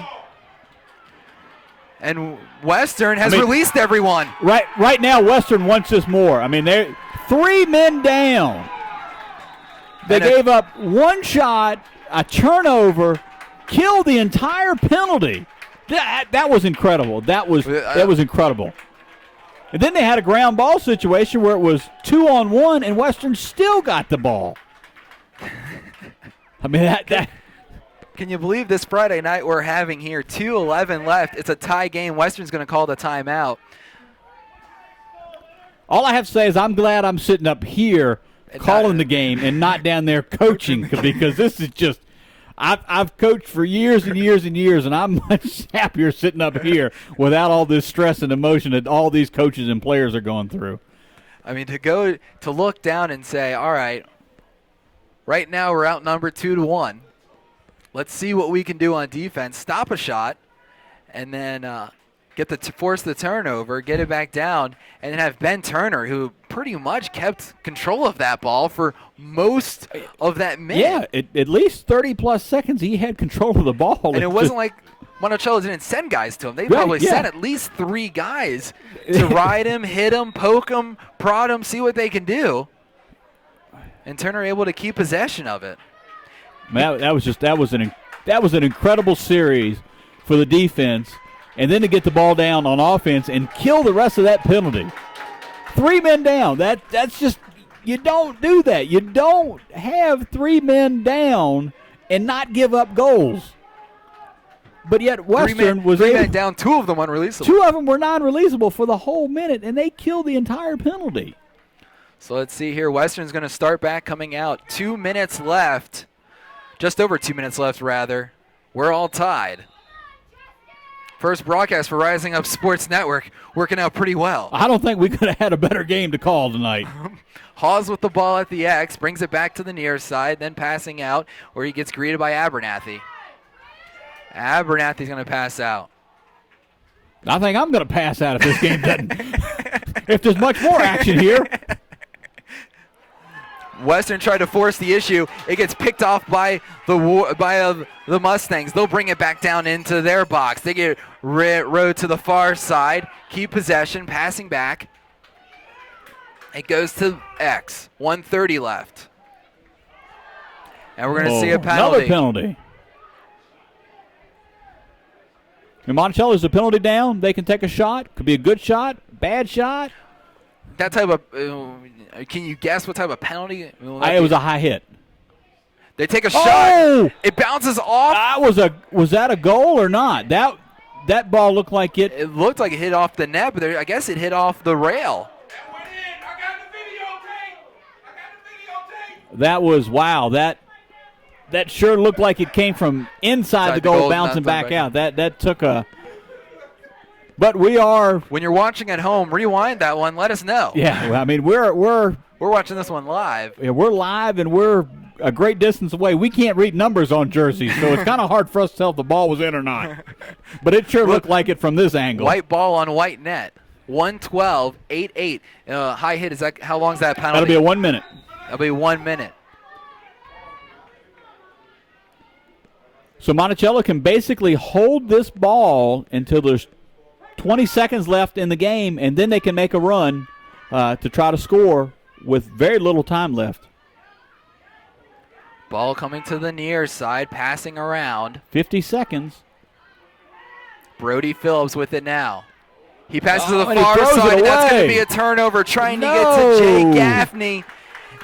And Western has released everyone. Right now, Western wants this more. I mean, they're 3 men down. They gave up one shot, a turnover, killed the entire penalty. That was incredible. That was incredible. And then they had a ground ball situation where it was 2-on-1, and Western still got the ball. I mean, that. Can you believe this Friday night we're having here? 2:11 left. It's a tie game. Western's going to call the timeout. All I have to say is I'm glad I'm sitting up here calling the game and not down there coaching because this is just I've coached for years and years and years, and I'm much happier sitting up here without all this stress and emotion that all these coaches and players are going through. I mean, to look down and say, all right now we're outnumbered 2-1. Let's see what we can do on defense. Stop a shot, and then force the turnover, get it back down, and then have Ben Turner, who pretty much kept control of that ball for most of that minute. Yeah, at least 30-plus seconds he had control of the ball. And it wasn't like Monticello didn't send guys to him. They probably sent at least 3 guys to ride him, hit him, poke him, prod him, see what they can do. And Turner able to keep possession of it. That was an incredible series for the defense, and then to get the ball down on offense and kill the rest of that penalty. 3 men down. That's just you don't do that. You don't have 3 men down and not give up goals. But yet Western was able. 3 men down, 2 of them unreleasable. 2 of them were non-releasable for the whole minute, and they killed the entire penalty. So let's see here. Western's going to start back coming out. 2 minutes left. Just over 2 minutes left, rather. We're all tied. First broadcast for Rising Up Sports Network, working out pretty well. I don't think we could have had a better game to call tonight. Hawes with the ball at the X, brings it back to the near side, then passing out where he gets greeted by Abernathy. Abernathy's going to pass out. I think I'm going to pass out if this game doesn't. If there's much more action here. Western tried to force the issue. It gets picked off by the Mustangs. They'll bring it back down into their box. They get rode to the far side, keep possession, passing back. It goes to X. 1:30 left. And we're going to see a penalty. Another penalty. If Monticello's a penalty down, they can take a shot. Could be a good shot, bad shot. That type of can you guess what type of penalty? It was a high hit. They take a shot. It bounces off. Was that a goal or not? That ball looked like it. It looked like it hit off the net, but I guess it hit off the rail. That went in. I got the videotape. That was wow. That sure looked like it came from inside the goal, bouncing back out. That took a. But we are. When you're watching at home, rewind that one. Let us know. Yeah, I mean we're watching this one live. Yeah, we're live and we're a great distance away. We can't read numbers on jerseys, so it's kind of hard for us to tell if the ball was in or not. But it sure looked like it from this angle. White ball on white net. 1:12, 8-8. High hit. Is that how long's that penalty? That'll be a 1 minute. That'll be 1 minute. So Monticello can basically hold this ball until there's 20 seconds left in the game, and then they can make a run to try to score with very little time left. Ball coming to the near side, passing around. 50 seconds. Brody Phillips with it now. He passes to the and he far throws it side, and that's going to away. be a turnover trying to get to Jay Gaffney.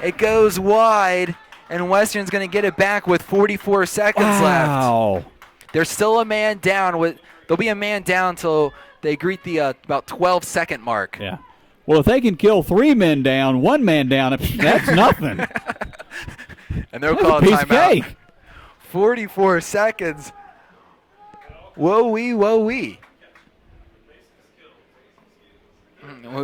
It goes wide, and Western's going to get it back with 44 seconds left. Wow. There's still a man down. There'll be a man down until they greet the about 12-second mark. Yeah. Well, if they can kill 3 men down, 1 man down, that's nothing. And they'll That's call a a piece of timeout. cake. 44 seconds. Whoa-wee, whoa-wee.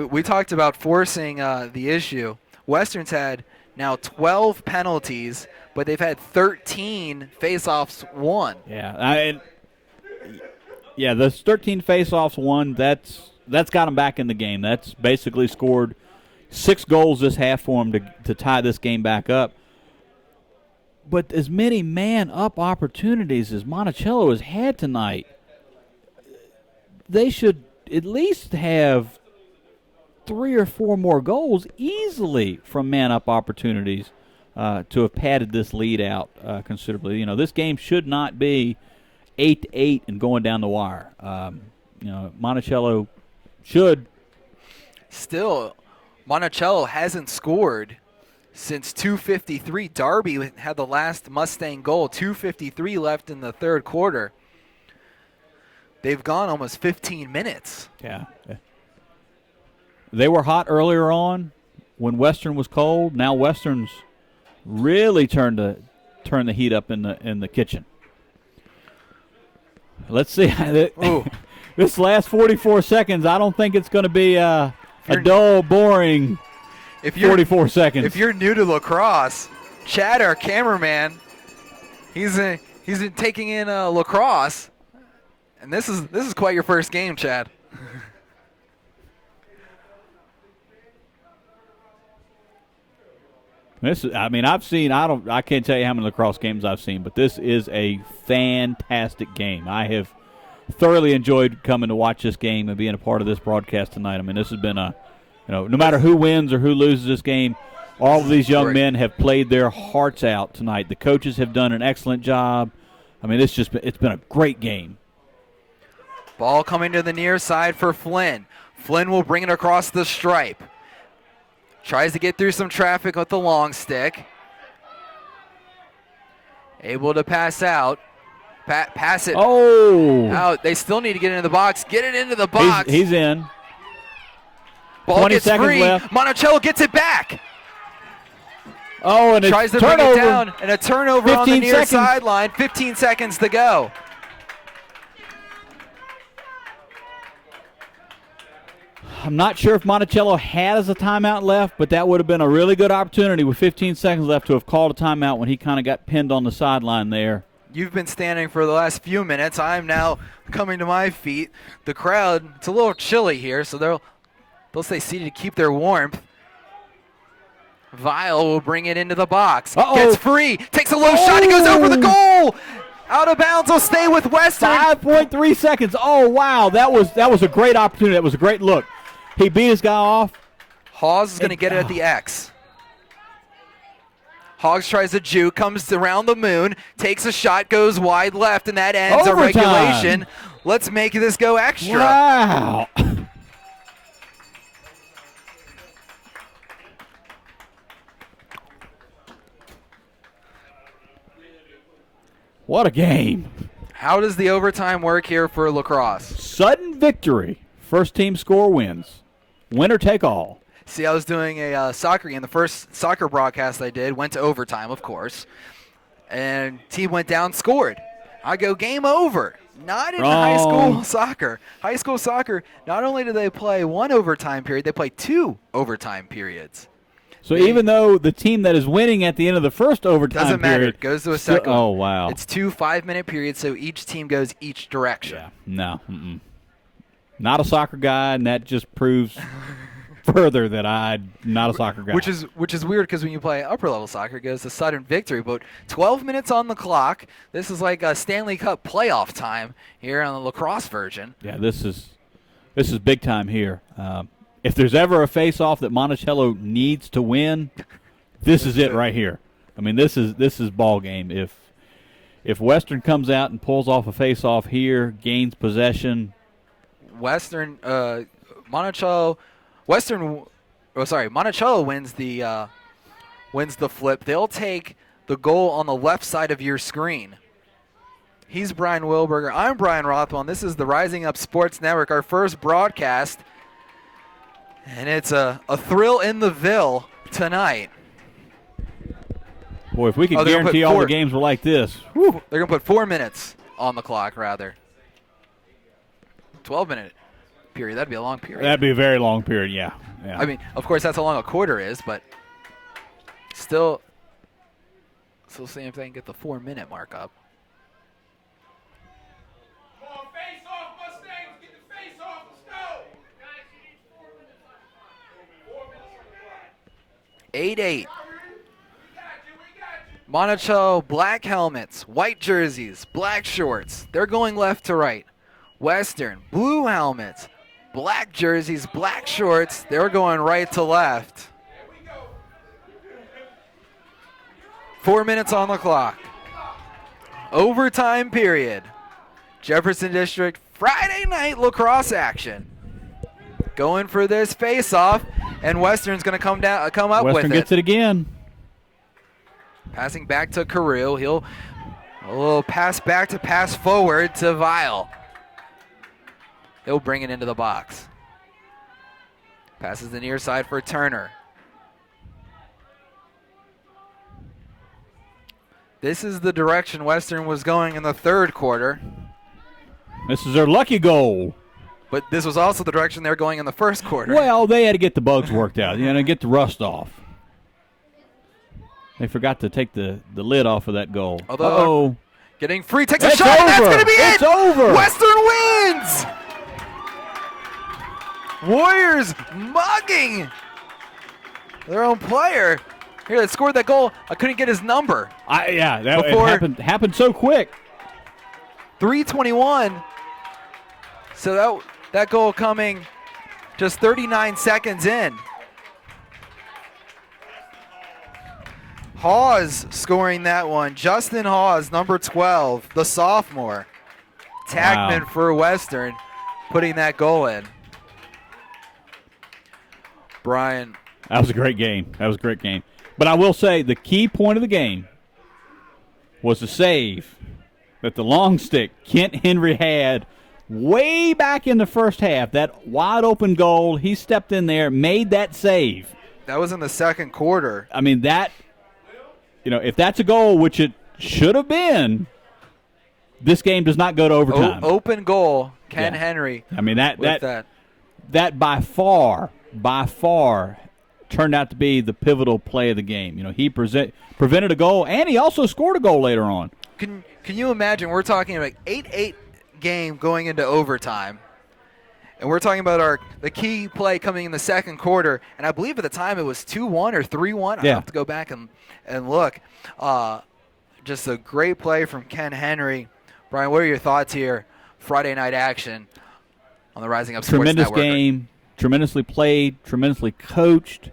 We talked about forcing the issue. Western's had now 12 penalties, but they've had 13 face-offs won. Yeah, those 13 face-offs won. That's got them back in the game. That's basically scored 6 goals this half for them to tie this game back up. But as many man-up opportunities as Monticello has had tonight, they should at least have 3 or 4 more goals easily from man-up opportunities to have padded this lead out considerably. This game should not be 8-8 and going down the wire. Monticello should. Still, Monticello hasn't scored since 2:53. Darby had the last Mustang goal, 2:53 left in the third quarter. They've gone almost 15 minutes. Yeah. They were hot earlier on when Western was cold. Now Western's really turned the heat up in the kitchen. Let's see. This last 44 seconds, I don't think it's going to be a dull, boring 44 seconds. If you're new to lacrosse, Chad, our cameraman, he's been taking in lacrosse, and this is quite your first game, Chad. I can't tell you how many lacrosse games I've seen, but this is a fantastic game. I have thoroughly enjoyed coming to watch this game and being a part of this broadcast tonight. This has been no matter who wins or who loses this game, all of these young men have played their hearts out tonight. The coaches have done an excellent job. It's been a great game. Ball coming to the near side for Flynn. Flynn will bring it across the stripe. Tries to get through some traffic with the long stick. Able to pass out. Pass it out. They still need to get into the box. Get it into the box. He's in. Ball 20 gets seconds free. left. Monticello gets it back. And tries to turnover. bring it down. And a turnover on the 15 near seconds. sideline. 15 seconds to go. I'm not sure if Monticello has a timeout left, but that would have been a really good opportunity with 15 seconds left to have called a timeout when he kind of got pinned on the sideline there. You've been standing for the last few minutes. I'm now coming to my feet. The crowd, it's a little chilly here, so they'll stay seated to keep their warmth. Vile will bring it into the box. Gets free. Takes a low shot. He goes over the goal. Out of bounds. Will stay with Western. 5.3 seconds. Oh, wow. That was a great opportunity. That was a great look. He beat his guy off. Hawes is going to get it at the X. Hawes tries a juke, comes around the moon, takes a shot, goes wide left, and that ends Overtime. a regulation. Let's make this go extra. Wow. What a game. How does the overtime work here for lacrosse? Sudden victory. First team score wins. Winner take all. See, I was doing a soccer game. The first soccer broadcast I did went to overtime, of course. And team went down, scored. I go, game over. Not in high school soccer. High school soccer, not only do they play one overtime period, they play 2 overtime periods. So even though the team that is winning at the end of the first overtime doesn't matter. period It goes to a second. Oh, wow. It's 2 5-minute periods, so each team goes each direction. Yeah. No. Mm-mm. Not a soccer guy, and that just proves further that I'm not a soccer guy. Which is weird because when you play upper level soccer, it goes to sudden victory. But 12 minutes on the clock. This is like a Stanley Cup playoff time here on the lacrosse version. Yeah, this is big time here. If there's ever a face-off that Monticello needs to win, this is it right here. I mean, this is ball game. If Western comes out and pulls off a face-off here, gains possession. Monticello wins the flip. They'll take the goal on the left side of your screen. He's Brian Wilberger. I'm Brian Rothwell, and this is the Rising Up Sports Network, our first broadcast. And it's a thrill in the Ville tonight. Boy, if we could guarantee all the games were like this. Whew, they're going to put 4 minutes on the clock, rather. 12-minute period. That'd be a long period. That'd be a very long period, yeah. I mean, of course, that's how long a quarter is, but still seeing if they can get the 4-minute mark up. Come on, face off, Mustangs. Get the face off. Let's go. Guys, you need 4 minutes on the clock. 4 minutes on the clock. 8-8. We got you. Monticello, black helmets, white jerseys, black shorts. They're going left to right. Western, blue helmets, black jerseys, black shorts. They're going right to left. 4 minutes on the clock. Overtime period. Jefferson District Friday night lacrosse action. Going for this face-off, and Western's going to come up with it. Western gets it again. Passing back to Carew. He'll a little pass back to pass forward to Vile. He'll bring it into the box. Passes the near side for Turner. This is the direction Western was going in the third quarter. This is their lucky goal. But this was also the direction they were going in the first quarter. Well, they had to get the bugs worked out, get the rust off. They forgot to take the lid off of that goal. Although getting free, takes a it's shot. Over. That's going to be it. It's over. Western wins. Warriors mugging their own player. Here, that scored that goal. I couldn't get his number. It happened so quick. 3:21. So that goal coming just 39 seconds in. Hawes scoring that one. Justin Hawes, number 12, the sophomore. Tagman for Western, putting that goal in. Brian. That was a great game. But I will say the key point of the game was the save that the long stick Kent Henry had way back in the first half. That wide open goal, he stepped in there, made that save. That was in the second quarter. I mean, if that's a goal, which it should have been, this game does not go to overtime. Open goal, Ken Henry. I mean, that by far turned out to be the pivotal play of the game. He prevented a goal, and he also scored a goal later on. Can you imagine? We're talking about 8-8 game going into overtime, and we're talking about the key play coming in the second quarter. And I believe at the time it was 2-1 or 3-1. I have to go back and look. Just a great play from Ken Henry. Brian, what are your thoughts here? Friday night action on the Rising Up Sports Network. Tremendous game, tremendously played, tremendously coached.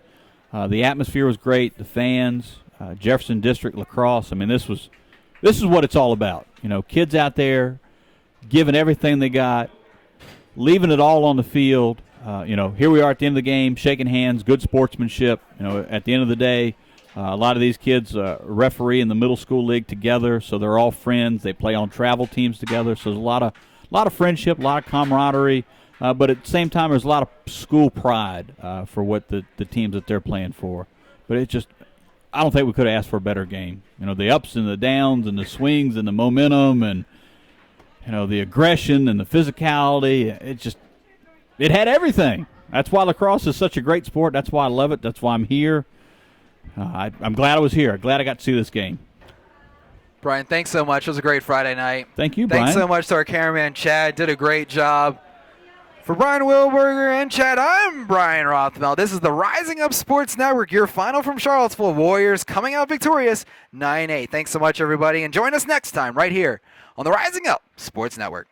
The atmosphere was great. The fans, Jefferson District Lacrosse. I mean, this is what it's all about. Kids out there giving everything they got, leaving it all on the field. Here we are at the end of the game, shaking hands, good sportsmanship. At the end of the day, a lot of these kids referee in the middle school league together, so they're all friends. They play on travel teams together, so there's a lot of friendship, a lot of camaraderie. But at the same time, there's a lot of school pride for what the teams that they're playing for. But I don't think we could have asked for a better game. The ups and the downs and the swings and the momentum and, the aggression and the physicality. It had everything. That's why lacrosse is such a great sport. That's why I love it. That's why I'm here. I'm glad I was here. Glad I got to see this game. Brian, thanks so much. It was a great Friday night. Thank you, Brian. Thanks so much to our cameraman, Chad. Did a great job. For Brian Wilberger and Chad, I'm Brian Rothwell. This is the Rising Up Sports Network, your final from Charlottesville. Warriors coming out victorious 9-8. Thanks so much, everybody, and join us next time right here on the Rising Up Sports Network.